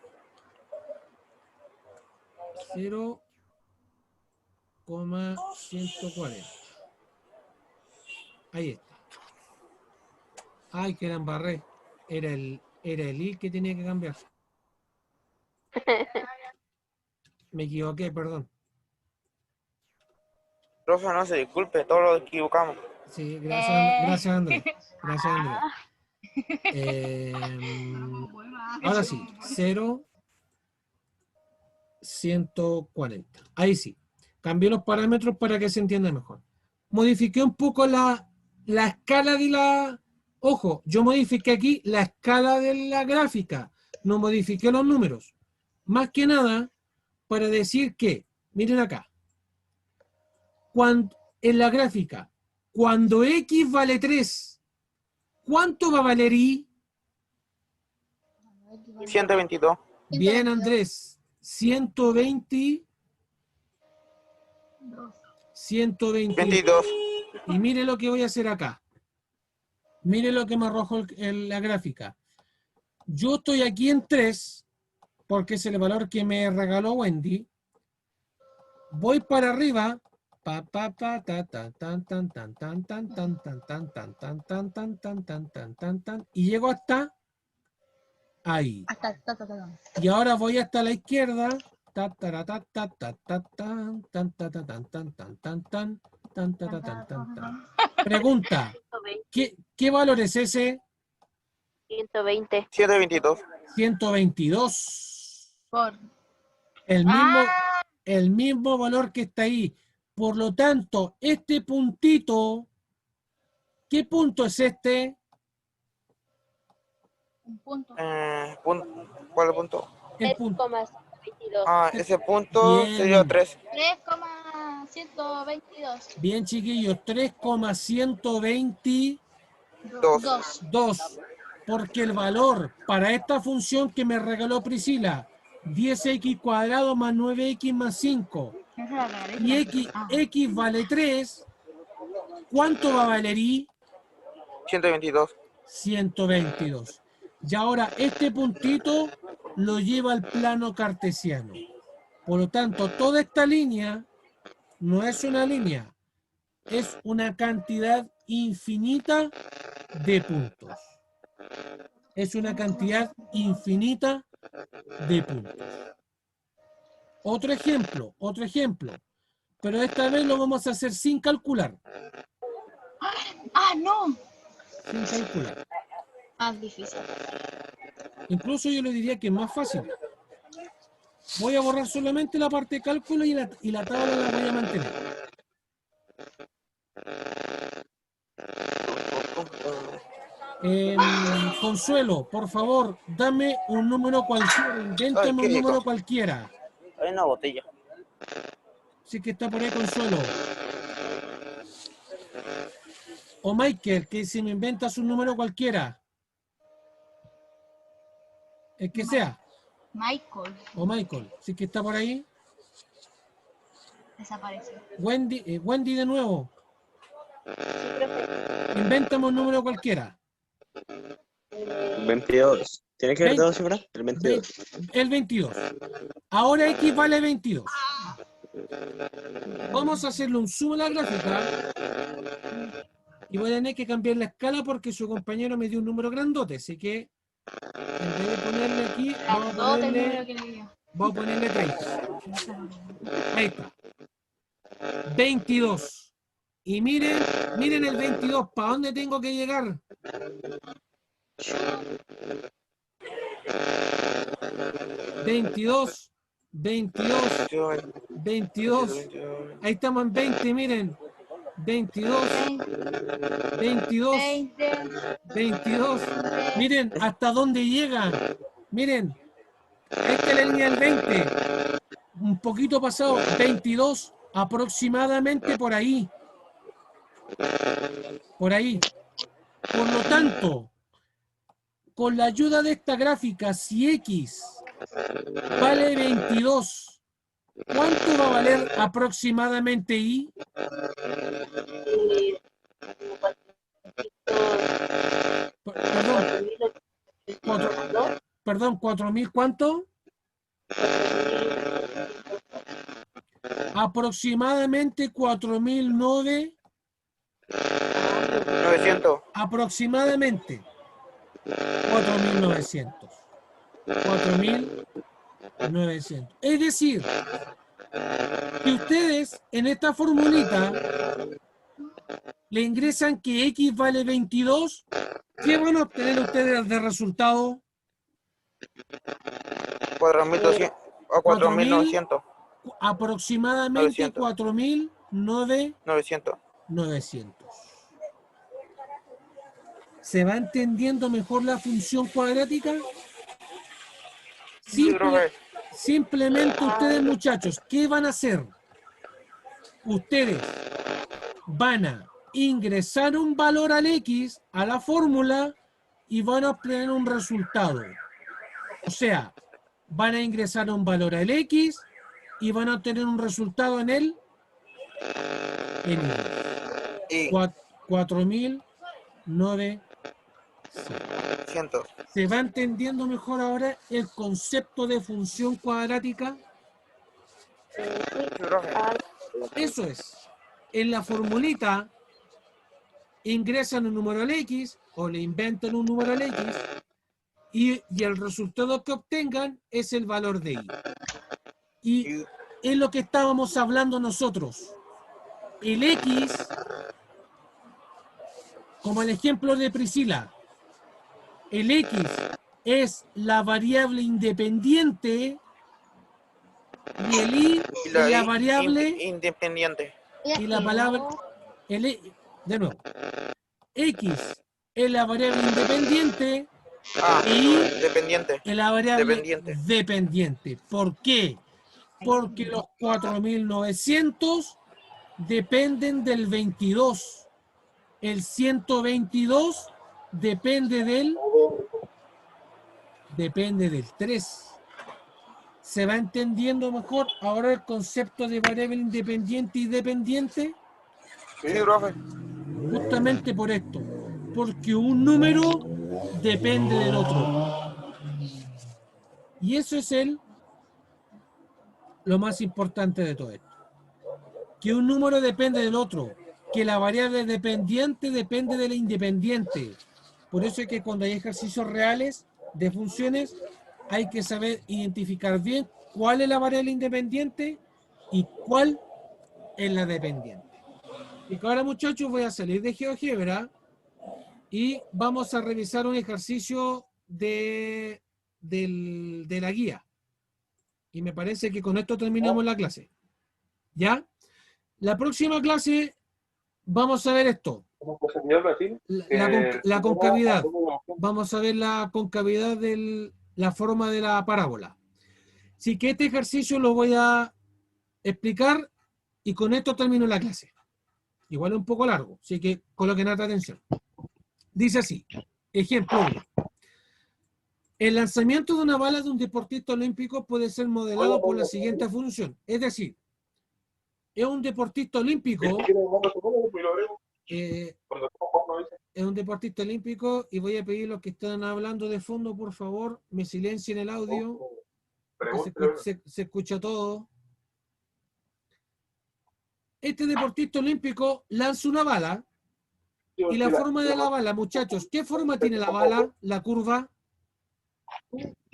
0,140. Ahí está. Ay, que la embarré. Era el I que tenía que cambiar. Me equivoqué, perdón. Profe, no se disculpe, todos lo equivocamos. Sí, gracias Andrés. Gracias Andrés. Ahora sí, 0,140. Ahí sí. Cambié los parámetros para que se entienda mejor. Modifiqué un poco la escala de la... Ojo, yo modifiqué aquí la escala de la gráfica. No modifiqué los números. Más que nada, para decir que, miren acá. En la gráfica, cuando X vale 3, ¿cuánto va a valer Y? 122. Bien, Andrés. 120. 122. Y mire lo que voy a hacer acá. Mire lo que me arrojó la gráfica. Yo estoy aquí en 3, porque es el valor que me regaló Wendy. Voy para arriba. Y llego hasta ahí. Y ahora voy hasta la izquierda. Pregunta, ¿qué valor es ese? 120. 122. 122. Por. El mismo valor que está ahí. Por lo tanto, este puntito, ¿qué punto es este? Un punto. ¿Cuál es el punto? El punto. 3,22. Ese punto Bien. sería 3. 3,122. Bien, chiquillos, 3,122. 2. Porque el valor para esta función que me regaló Priscila, 10x cuadrado más 9x más 5, y x vale 3, ¿cuánto va a valer Y? 122. 122. Y ahora este puntito lo lleva al plano cartesiano. Por lo tanto, toda esta línea no es una línea, es una cantidad infinita de puntos. Es una cantidad infinita de puntos. Otro ejemplo, pero esta vez lo vamos a hacer sin calcular, Ah, no. sin calcular. Más difícil. Incluso yo le diría que es más fácil. Voy a borrar solamente la parte de cálculo y la tabla la voy a mantener. Consuelo, por favor, dame un número cualquiera, invéntame qué un número rico. cualquiera. Hay una botella. Sí que está por ahí Consuelo. O Michael, que si me inventas un número cualquiera. El que sea. Michael O Michael, sí que está por ahí. desapareció. Wendy de nuevo. Sí, profe. Invéntame un número cualquiera. 22. ¿Tiene que ver 20, dos cifras? El 22. el 22. Ahora X vale 22. Vamos a hacerle un zoom a la gráfica. Y voy a tener que cambiar la escala porque su compañero me dio un número grandote. Así que en vez de ponerle aquí, vamos a ponerle 30. Ahí está. 22. Y miren el 22. ¿Para dónde tengo que llegar? $22, 22. Ahí estamos en 20, miren. 22, 22, 22. Miren hasta dónde llega. Miren, esta es la línea del 20. Un poquito pasado, 22, aproximadamente por ahí. Por ahí. Por lo tanto, con la ayuda de esta gráfica, si X vale 22, ¿cuánto va a valer aproximadamente Y? Perdón, 4.000, ¿cuánto? Aproximadamente 4.009. 900. Aproximadamente 4.900. 4.900. Es decir, que ustedes en esta formulita le ingresan que X vale 22, ¿qué van a obtener ustedes de resultado? 4.200 o 4.900. Aproximadamente 900. 4.900. 900. ¿Se va entendiendo mejor la función cuadrática? Sí, profe. Simplemente ustedes, muchachos, ¿qué van a hacer? Ustedes van a ingresar un valor al X, a la fórmula, y van a obtener un resultado. O sea, van a ingresar un valor al X y van a obtener un resultado en el Y 4.900. 100. ¿Se va entendiendo mejor ahora el concepto de función cuadrática? Sí, profe. Eso es. En la formulita ingresan un número al X o le inventan un número al X y el resultado que obtengan es el valor de Y. Y es lo que estábamos hablando nosotros. El X, como el ejemplo de Priscila, el X es la variable independiente y el Y es la variable independiente. y la palabra de nuevo, X es la variable independiente y Dependiente. es la variable Dependiente. dependiente. ¿Por qué? Porque los 4.900 dependen del 22. El 122 depende del 3. ¿Se va entendiendo mejor ahora el concepto de variable independiente y dependiente? Sí, profe. Justamente por esto, porque un número depende del otro. Y eso es lo más importante de todo esto. Que un número depende del otro. que la variable dependiente depende de la independiente. Por eso es que cuando hay ejercicios reales de funciones, hay que saber identificar bien cuál es la variable independiente y cuál es la dependiente. Y que ahora, muchachos, voy a salir de GeoGebra y vamos a revisar un ejercicio de la guía. Y me parece que con esto terminamos la clase. ¿Ya? La próxima clase vamos a ver esto. La concavidad. Vamos a ver la concavidad de la forma de la parábola. Así que este ejercicio lo voy a explicar y con esto termino la clase. Igual es un poco largo, así que coloquen alta atención. Dice así, ejemplo 1. El lanzamiento de una bala de un deportista olímpico puede ser modelado por la siguiente función. Es decir, es un deportista olímpico, y voy a pedir a los que están hablando de fondo, por favor, me silencien el audio, se escucha todo. Este deportista olímpico lanza una bala y la forma de la bala, muchachos, ¿qué forma tiene la bala? La curva.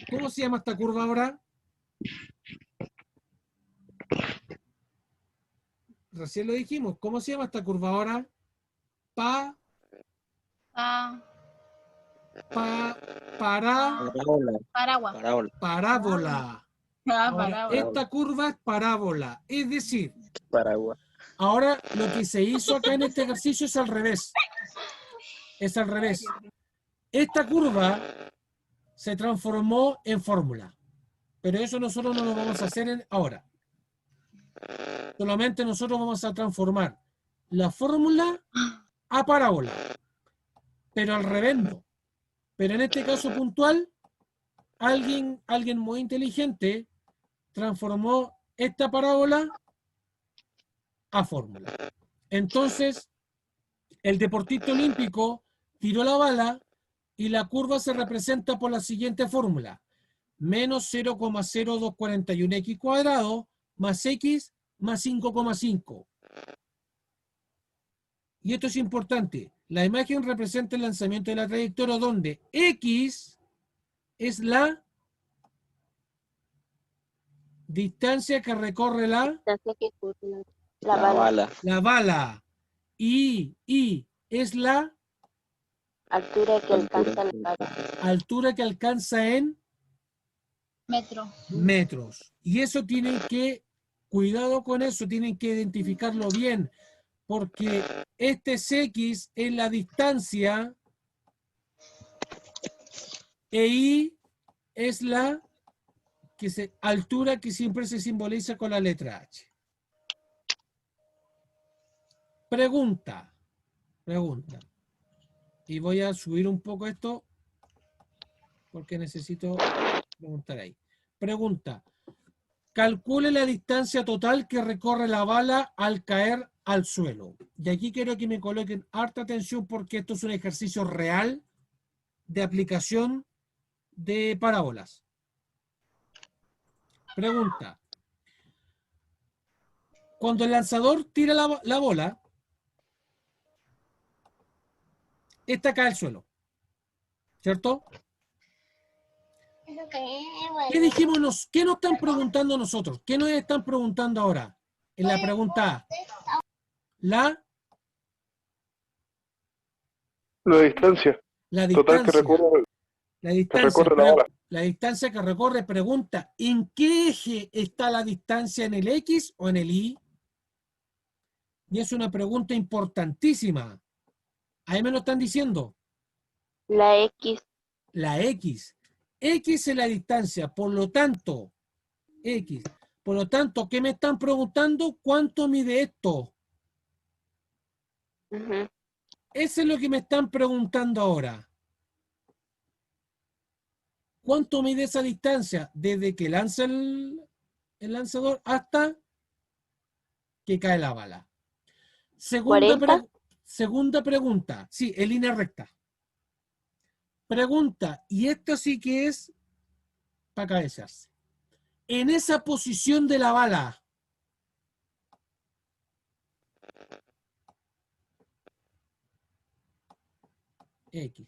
¿Cómo se llama esta curva ahora? Recién lo dijimos. ¿Cómo se llama esta curva ahora? Paraguas. Parábola. Ahora, Parábola. esta curva es parábola. Es decir, Paraguas. ahora lo que se hizo acá en este ejercicio es al revés. Es al revés. Esta curva se transformó en fórmula. Pero eso nosotros no lo vamos a hacer ahora. Solamente nosotros vamos a transformar la fórmula a parábola. Pero al revés no. Pero en este caso puntual, alguien muy inteligente transformó esta parábola a fórmula. Entonces, el deportista olímpico tiró la bala y la curva se representa por la siguiente fórmula. Menos 0,0241x cuadrado más x más 5,5. Y esto es importante. La imagen representa el lanzamiento de la trayectoria donde x es la distancia que recorre la bala. La bala. Y es la Altura que alcanza la bala. altura que alcanza en metros. Y eso tienen que, cuidado con eso, tienen que identificarlo bien, porque este es x es la distancia e y es la altura que siempre se simboliza con la letra H. Pregunta. Y voy a subir un poco esto porque necesito preguntar ahí. Pregunta. Calcule la distancia total que recorre la bala al caer al suelo. Y aquí quiero que me coloquen harta atención porque esto es un ejercicio real de aplicación de parábolas. Pregunta. Cuando el lanzador tira la bola, esta cae al suelo. ¿Cierto? ¿Qué dijimos? ¿Qué nos están preguntando nosotros? ¿Qué nos están preguntando ahora? En la pregunta A. La distancia. La Total que distancia. recorre, La distancia, que recorre la bala. la distancia que recorre, pregunta, ¿en qué eje está la distancia? ¿En el X o en el Y? Y es una pregunta importantísima. Ahí me lo están diciendo. La X. La X. X es la distancia, por lo tanto, X. Por lo tanto, ¿qué me están preguntando? ¿Cuánto mide esto? Eso es lo que me están preguntando ahora. ¿Cuánto mide esa distancia? Desde que lanza el lanzador hasta que cae la bala. Segunda pregunta. Sí, en línea recta. Pregunta, y esto sí que es para cabezarse. En esa posición de la bala, X.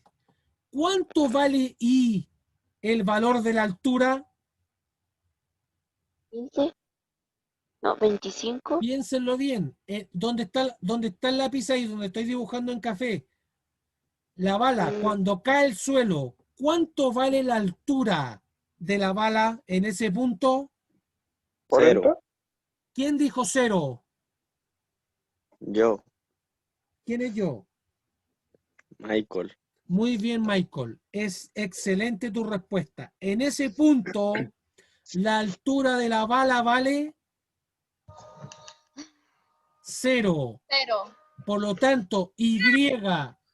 ¿Cuánto vale I el valor de la altura? 15. No, 25. Piénsenlo bien. ¿Dónde está el lápiz ahí? Donde estoy dibujando en café. La bala, cuando cae al suelo, ¿cuánto vale la altura de la bala en ese punto? 0. ¿Quién dijo 0? Yo, ¿Quién es yo? Michael. Muy bien, Michael. Es excelente tu respuesta. En ese punto, la altura de la bala vale 0. 0. Por lo tanto, Y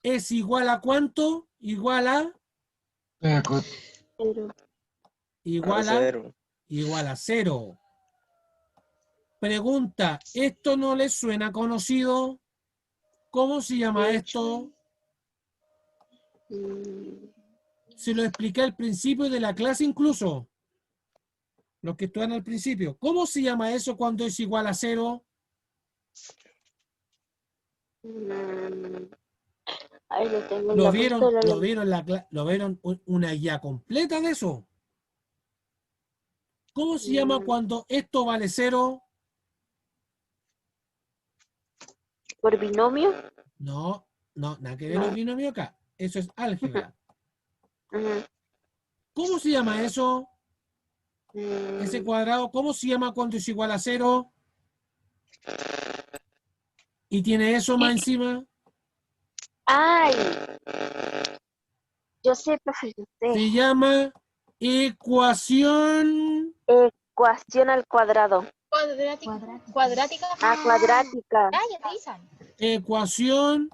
es igual a ¿cuánto? Igual a 0. igual a 0. igual a 0. Pregunta, ¿esto no les suena conocido? ¿Cómo se llama esto? Se lo expliqué al principio de la clase incluso. Los que están al principio. ¿Cómo se llama eso cuando es igual a 0? Ahí lo tengo en ¿Lo la vieron, punta de la lo vieron, lo vieron una guía completa de eso? ¿Cómo se llama cuando esto vale 0? ¿Por binomio? No, nada que ver los binomios acá. Eso es álgebra. ¿Cómo se llama eso? Ese cuadrado, ¿cómo se llama cuando es igual a 0? Y tiene eso más encima. ¡Ay! Yo sé, profe, yo sé. Se llama ecuación. Ecuación al cuadrado. Cuadrática. Ah, cuadrática. Ah, ya te dicen. Ecuación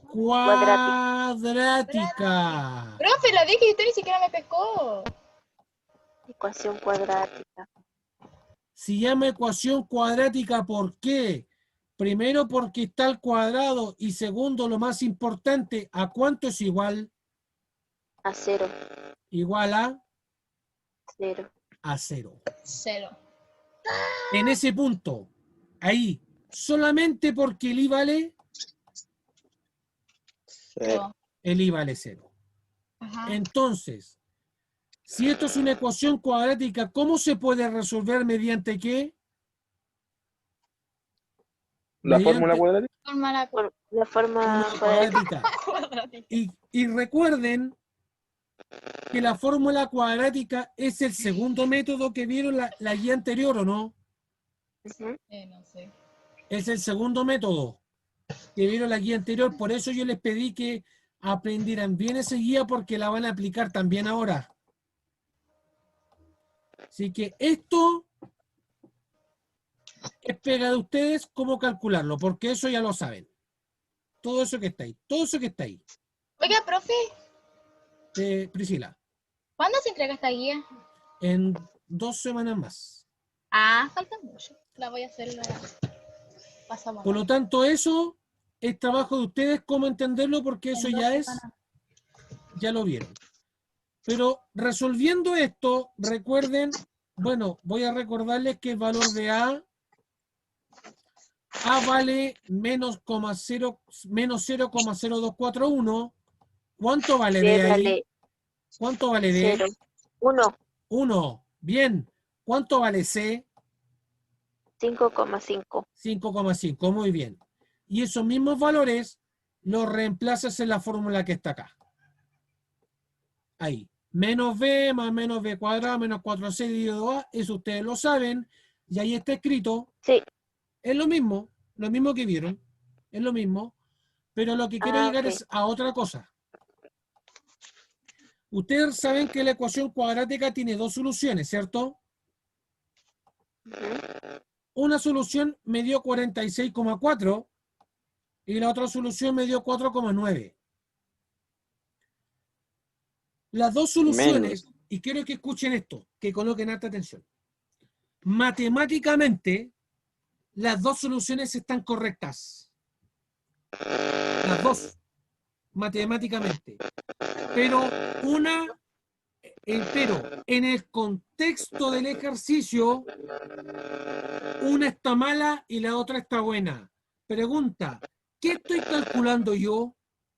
cuadrática. Profe, lo dije y usted ni siquiera me pescó. Ecuación cuadrática. Se llama ecuación cuadrática, ¿por qué? Primero, porque está al cuadrado, y segundo, lo más importante, ¿a cuánto es igual? A 0. Igual a 0. 0. 0. En ese punto, ahí, solamente porque el I vale, 0. el I vale 0. Ajá. Entonces, si esto es una ecuación cuadrática, ¿cómo se puede resolver mediante qué? ¿La Mediante fórmula cuadrática? La forma cuadrática. Cuadrática. Y recuerden que la fórmula cuadrática es el segundo método que vieron la guía anterior, ¿o no? No sé. Es el segundo método que vieron la guía anterior. Por eso yo les pedí que aprendieran bien esa guía, porque la van a aplicar también ahora. Así que esto es pega de ustedes cómo calcularlo, porque eso ya lo saben. Todo eso que está ahí. Todo eso que está ahí. Oiga, profe, Priscila, ¿cuándo se entrega esta guía? en 2 semanas más. Ah, falta mucho. La voy a hacer pasamos. Por lo tanto, eso es trabajo de ustedes, cómo entenderlo, porque eso ya lo vieron. Pero resolviendo esto, recuerden, bueno, voy a recordarles que el valor de A vale menos 0,0241. ¿Cuánto vale D ahí? ¿Cuánto vale D? 0. 1. 1. Bien. ¿Cuánto vale C? 5,5. 5,5. Muy bien. Y esos mismos valores los reemplazas en la fórmula que está acá. Ahí. Menos B más menos B cuadrado menos 4C dividido A. Eso ustedes lo saben. Y ahí está escrito. Sí. Es lo mismo que vieron. Es lo mismo. Pero lo que quiero llegar es a otra cosa. Ustedes saben que la ecuación cuadrática tiene dos soluciones, ¿cierto? Una solución me dio 46,4 y la otra solución me dio 4,9. Las dos soluciones, y quiero que escuchen esto, que coloquen alta atención. Matemáticamente, las dos soluciones están correctas. Las dos, matemáticamente. Pero en el contexto del ejercicio, una está mala y la otra está buena. Pregunta, ¿qué estoy calculando yo?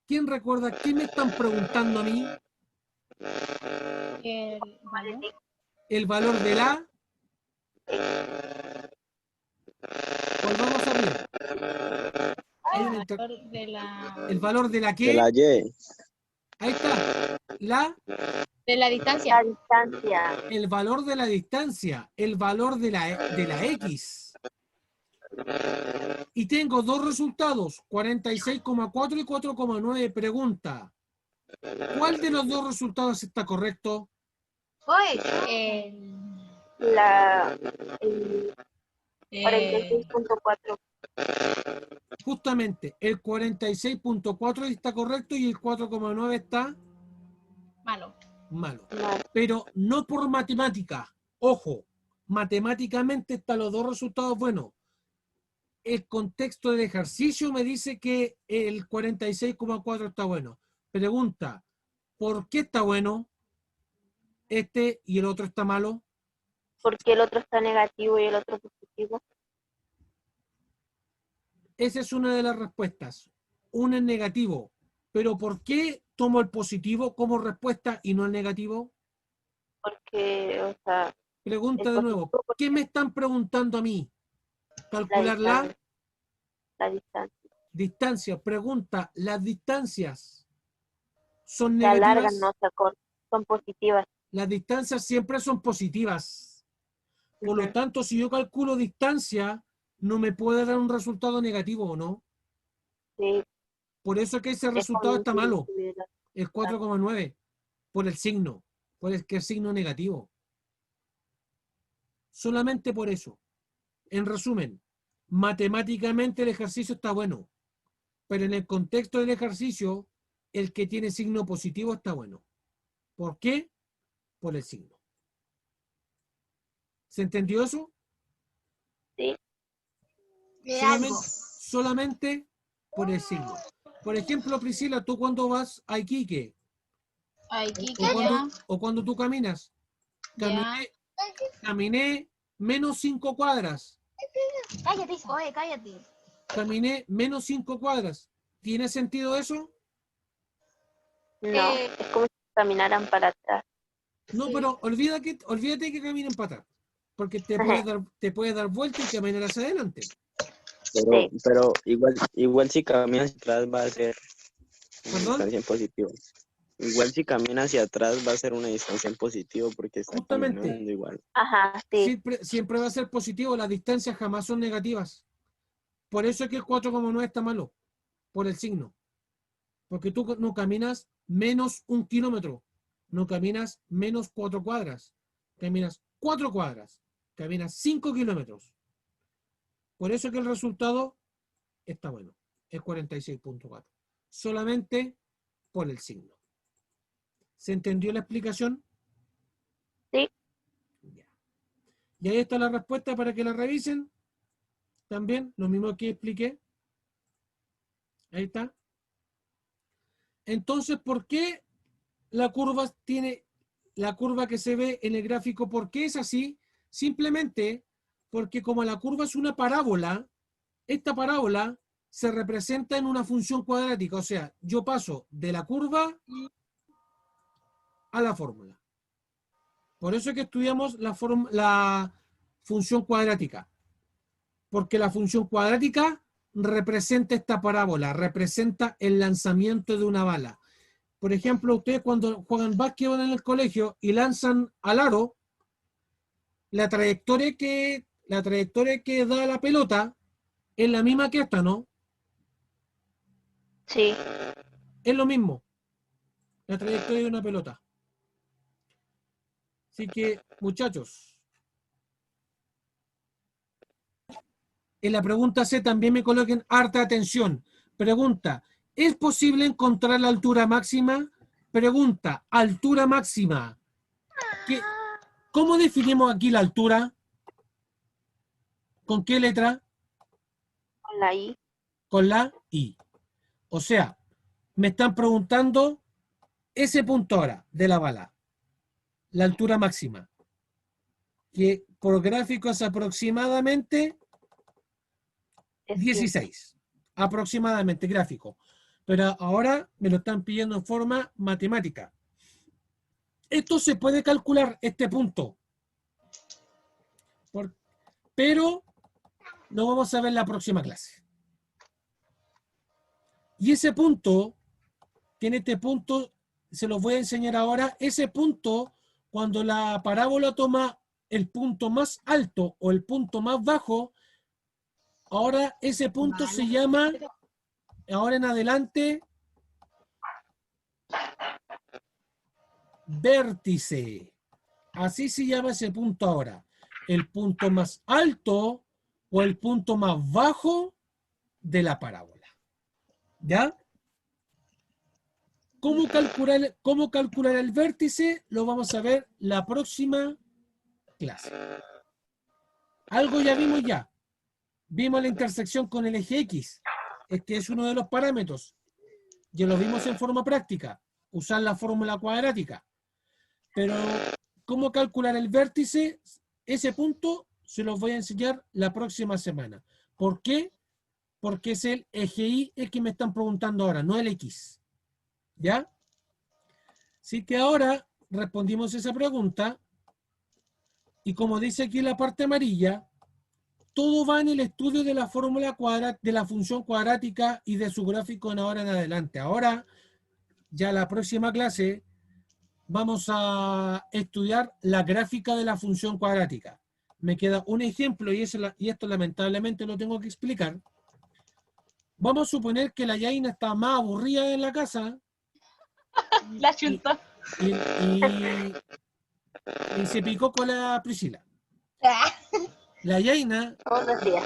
¿Quién recuerda qué me están preguntando a mí? El valor. El valor de la... Volvamos arriba. Hay una inter- Valor de la, El valor de la De la qué. Y. Ahí está. de la distancia. La distancia. El valor de la distancia. El valor de la X. Y tengo dos resultados, 46,4 y 4,9. Pregunta, ¿cuál de los dos resultados está correcto? Oye, El, La, el eh, 46.4. Justamente, el 46,4 está correcto y el 4,9 está malo. malo. Mal. Pero no por matemática. Ojo, matemáticamente están los dos resultados buenos. El contexto del ejercicio me dice que el 46,4 está bueno. Pregunta, ¿por qué está bueno este y el otro está malo? Porque el otro está negativo y el otro positivo. Esa es una de las respuestas. Una es negativo. Pero ¿por qué tomo el positivo como respuesta y no el negativo? Porque, o sea, Pregunta el de nuevo. positivo ¿Qué me están preguntando a mí? la Calcular la distancia. La distancia. distancia. Pregunta, ¿las distancias son Se alargan, negativas? no se acortan. Son positivas. Las distancias siempre son positivas. Por lo Ujú. tanto, si yo calculo distancia, no me puede dar un resultado negativo, ¿o no? Sí, Por eso es que ese es resultado como está si malo, estuviera- el 4,9, por el signo, por el que es signo negativo. Solamente por eso. En resumen, matemáticamente el ejercicio está bueno, pero en el contexto del ejercicio, el que tiene signo positivo está bueno. ¿Por qué? Por el signo. ¿Se entendió eso? Sí, de Solamente, algo. solamente por el signo. Por ejemplo, Priscila, tú cuando vas a Iquique Aquí o que ya, cuando tú caminas, ya. caminé menos 5 cuadras, Cállate, oye, cállate. caminé menos 5 cuadras. ¿Tiene sentido eso? no, Eh, es como si caminaran para atrás. No, Sí. pero olvídate que caminen para atrás, porque te puedes dar vuelta y caminar hacia adelante. Pero igual si caminas hacia atrás va a ser una ¿Perdón? distancia en positivo. Igual si caminas hacia atrás va a ser una distancia en positivo porque está Justamente, caminando igual. Ajá, sí. siempre va a ser positivo, las distancias jamás son negativas. Por eso es que el 4,9 está malo, por el signo. Porque tú no caminas menos 1 kilómetro, no caminas menos 4 cuadras, caminas 4 cuadras, caminas 5 kilómetros. Por eso es que el resultado está bueno, es 46,4. Solamente por el signo. ¿Se entendió la explicación? Sí. Ya. Y ahí está la respuesta para que la revisen. También, lo mismo que expliqué. Ahí está. Entonces, ¿por qué la curva que se ve en el gráfico? ¿Por qué es así? Simplemente porque como la curva es una parábola, esta parábola se representa en una función cuadrática. O sea, yo paso de la curva a la fórmula. Por eso es que estudiamos la función cuadrática. Porque la función cuadrática representa esta parábola, representa el lanzamiento de una bala. Por ejemplo, ustedes cuando juegan básquetbol en el colegio y lanzan al aro, la trayectoria que da la pelota es la misma que esta, ¿no? Sí, Es lo mismo, la trayectoria de una pelota. Así que, muchachos, en la pregunta C también me coloquen harta atención. Pregunta, ¿es posible encontrar la altura máxima? Pregunta, altura máxima. ¿Cómo definimos aquí la altura? ¿Con qué letra? con la I. Con la I. O sea, me están preguntando ese punto ahora de la bala, la altura máxima, que por gráfico es aproximadamente Es 16, aproximadamente gráfico. pero ahora me lo están pidiendo en forma matemática. Esto se puede calcular, este punto, pero lo vamos a ver en la próxima clase. Y ese punto, que en este punto se los voy a enseñar ahora, ese punto, cuando la parábola toma el punto más alto o el punto más bajo, ahora ese punto se llama, ahora en adelante, vértice. Así se llama ese punto ahora. El punto más alto o el punto más bajo de la parábola. ¿Ya? ¿Cómo calcular el vértice? Lo vamos a ver la próxima clase. Algo ya vimos ya. Vimos la intersección con el eje X. Es que es uno de los parámetros. Ya lo vimos en forma práctica. Usar la fórmula cuadrática. Pero, ¿cómo calcular el vértice? Ese punto se los voy a enseñar la próxima semana. ¿Por qué? Porque es el eje Y el que me están preguntando ahora, no el X. ¿Ya? Así que ahora respondimos esa pregunta. Y como dice aquí la parte amarilla, todo va en el estudio de la fórmula cuadrática, de la función cuadrática y de su gráfico en ahora en adelante. Ahora, ya la próxima clase, vamos a estudiar la gráfica de la función cuadrática. Me queda un ejemplo y esto lamentablemente lo tengo que explicar. Vamos a suponer que la Yaina está más aburrida en la casa La chuntó. y se picó con la Priscila. Ah, La Yaina Todos los días.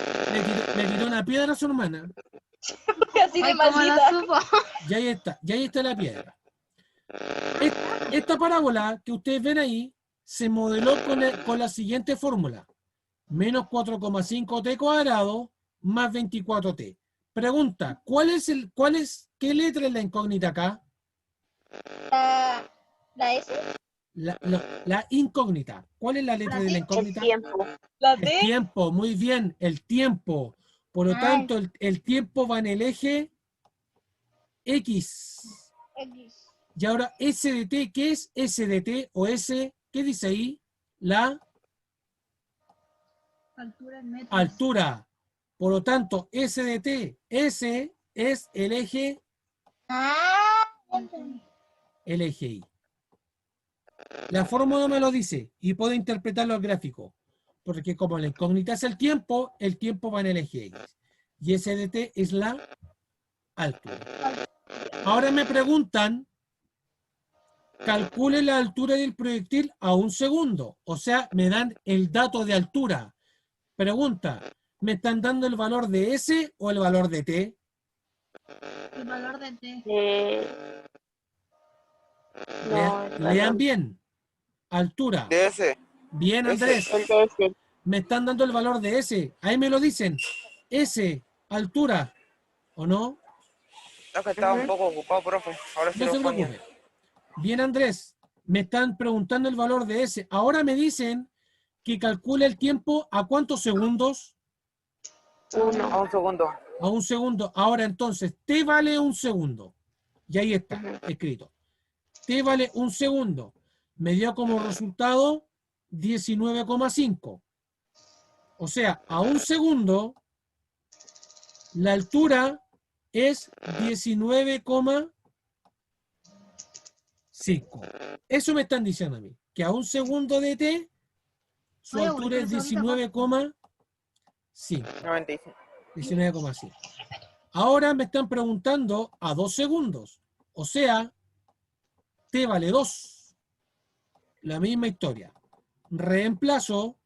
le tiró una piedra a su hermana. así de Ay, ¿cómo lo maldita. supo? Y ahí está la piedra. Esta parábola que ustedes ven ahí se modeló con la siguiente fórmula. Menos 4,5t cuadrado más 24t. Pregunta, ¿qué letra es la incógnita acá? La S. La incógnita. ¿Cuál es la letra de la El incógnita? tiempo. La El T. tiempo, muy bien, el tiempo. Por lo tanto, el tiempo va en el eje X. X. Y ahora, S de t, ¿qué es S de t o S? ¿Qué dice ahí? La Altura en metros. altura. Por lo tanto, S de t, S es el eje Y. La fórmula me lo dice y puedo interpretarlo al gráfico. Porque como la incógnita es el tiempo va en el eje X. Y S de t es la altura. Ahora me preguntan, calcule la altura del proyectil a 1 segundo. O sea, me dan el dato de altura. Pregunta, ¿me están dando el valor de S o el valor de T? El valor de T. Lean bien. Altura. De ese. Bien, Andrés. El de ese. Me están dando el valor de S. Ahí me lo dicen. S, altura. ¿O no? Es que estaba un poco ocupado, profe. Ahora sí No lo se ponía. preocupe. Bien, Andrés. Me están preguntando el valor de S. Ahora me dicen que calcule el tiempo a ¿cuántos segundos? A un segundo. A 1 segundo. Ahora entonces, T vale 1 segundo. Y ahí está, escrito. T vale 1 segundo. Me dio como resultado 19,5. O sea, a 1 segundo, la altura es 19,5. Eso me están diciendo a mí. Que a 1 segundo de T, su Oye, altura es ahorita 19,5. 95. 19,5. Ahora me están preguntando a 2 segundos. O sea, T vale 2. La misma historia. Reemplazo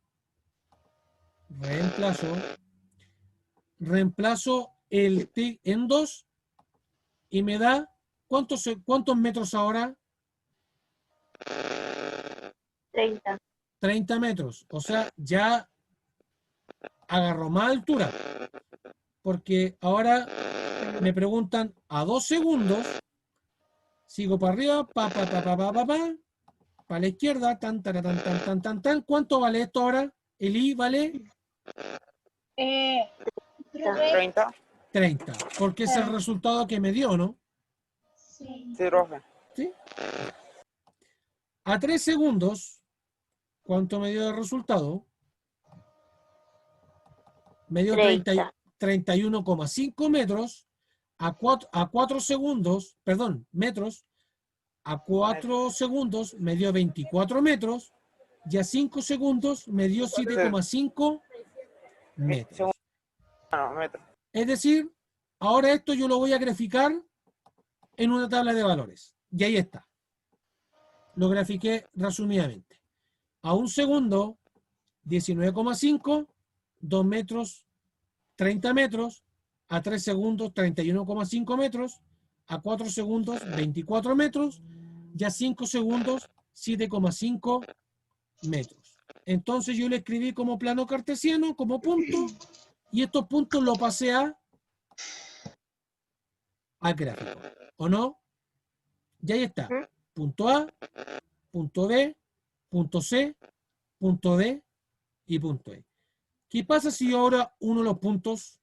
el T en 2 y me da ¿cuántos metros ahora? 30. 30 metros. O sea, ya agarró más altura. Porque ahora me preguntan a 2 segundos, sigo para arriba, para la izquierda, tan. ¿Cuánto vale esto ahora? El I vale 30. 30. 30, porque es el resultado que me dio, ¿no? Sí. Sí, profe. ¿Sí? A 3 segundos, ¿cuánto me dio de resultado? Me dio 31,5 metros. A 4 segundos, perdón, metros. A 4 segundos me dio 24 metros. Y a 5 segundos me dio 7,5 metros. Metro. Es decir, ahora esto yo lo voy a graficar en una tabla de valores. Y ahí está. Lo grafiqué resumidamente. A 1 segundo, 19,5, 2 metros, 30 metros. A 3 segundos, 31,5 metros. A 4 segundos, 24 metros. Y a 5 segundos, 7,5 metros. Entonces yo le escribí como plano cartesiano, como punto, y estos puntos los pasé al gráfico. ¿O no? Y ahí está. Punto A, punto B, punto C, punto D y punto E. ¿Qué pasa si yo ahora uno los puntos?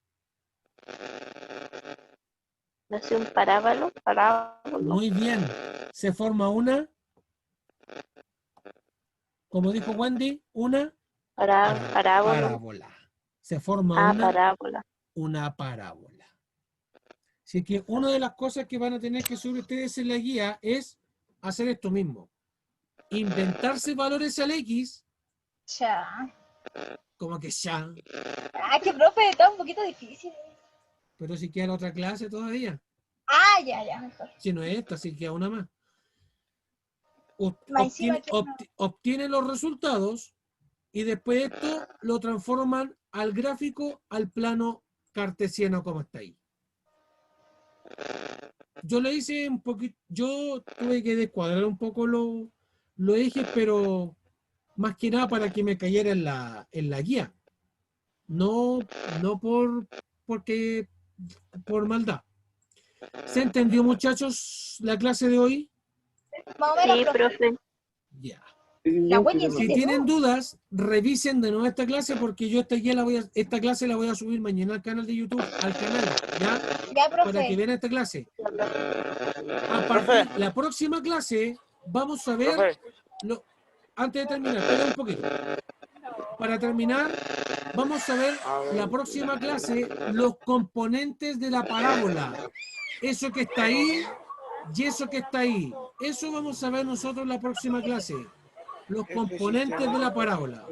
Hace un parábolo. Muy bien. Se forma una, como dijo Wendy, una parábola. Se forma parábola. una parábola. Así que una de las cosas que van a tener que subir ustedes en la guía es hacer esto mismo. Inventarse valores al X, Ya. como que ya, Ah, que profe, está un poquito difícil. pero si queda otra clase todavía. Ah, ya, mejor. Si no es esta, si queda una más. Más encima que no. Obtienen los resultados y después esto lo transforman al gráfico, al plano cartesiano como está ahí. Yo le hice un poquito, yo tuve que descuadrar un poco los ejes, pero más que nada para que me cayera en la guía. No porque por maldad. ¿Se entendió, muchachos, la clase de hoy? Más o menos, Sí, profe. Ya. La Wendy Si entiende tienen todo. dudas, revisen de nuevo esta clase porque yo esta clase la voy a subir mañana al canal de YouTube, al canal, ¿ya? Ya, Para que profe. vean esta clase. Profe. La próxima clase vamos a ver, Profe. antes de terminar, espera un poquito. Para terminar, vamos a ver la próxima clase, los componentes de la parábola. Eso que está ahí y eso que está ahí. Eso vamos a ver nosotros en la próxima clase. Los componentes de la parábola.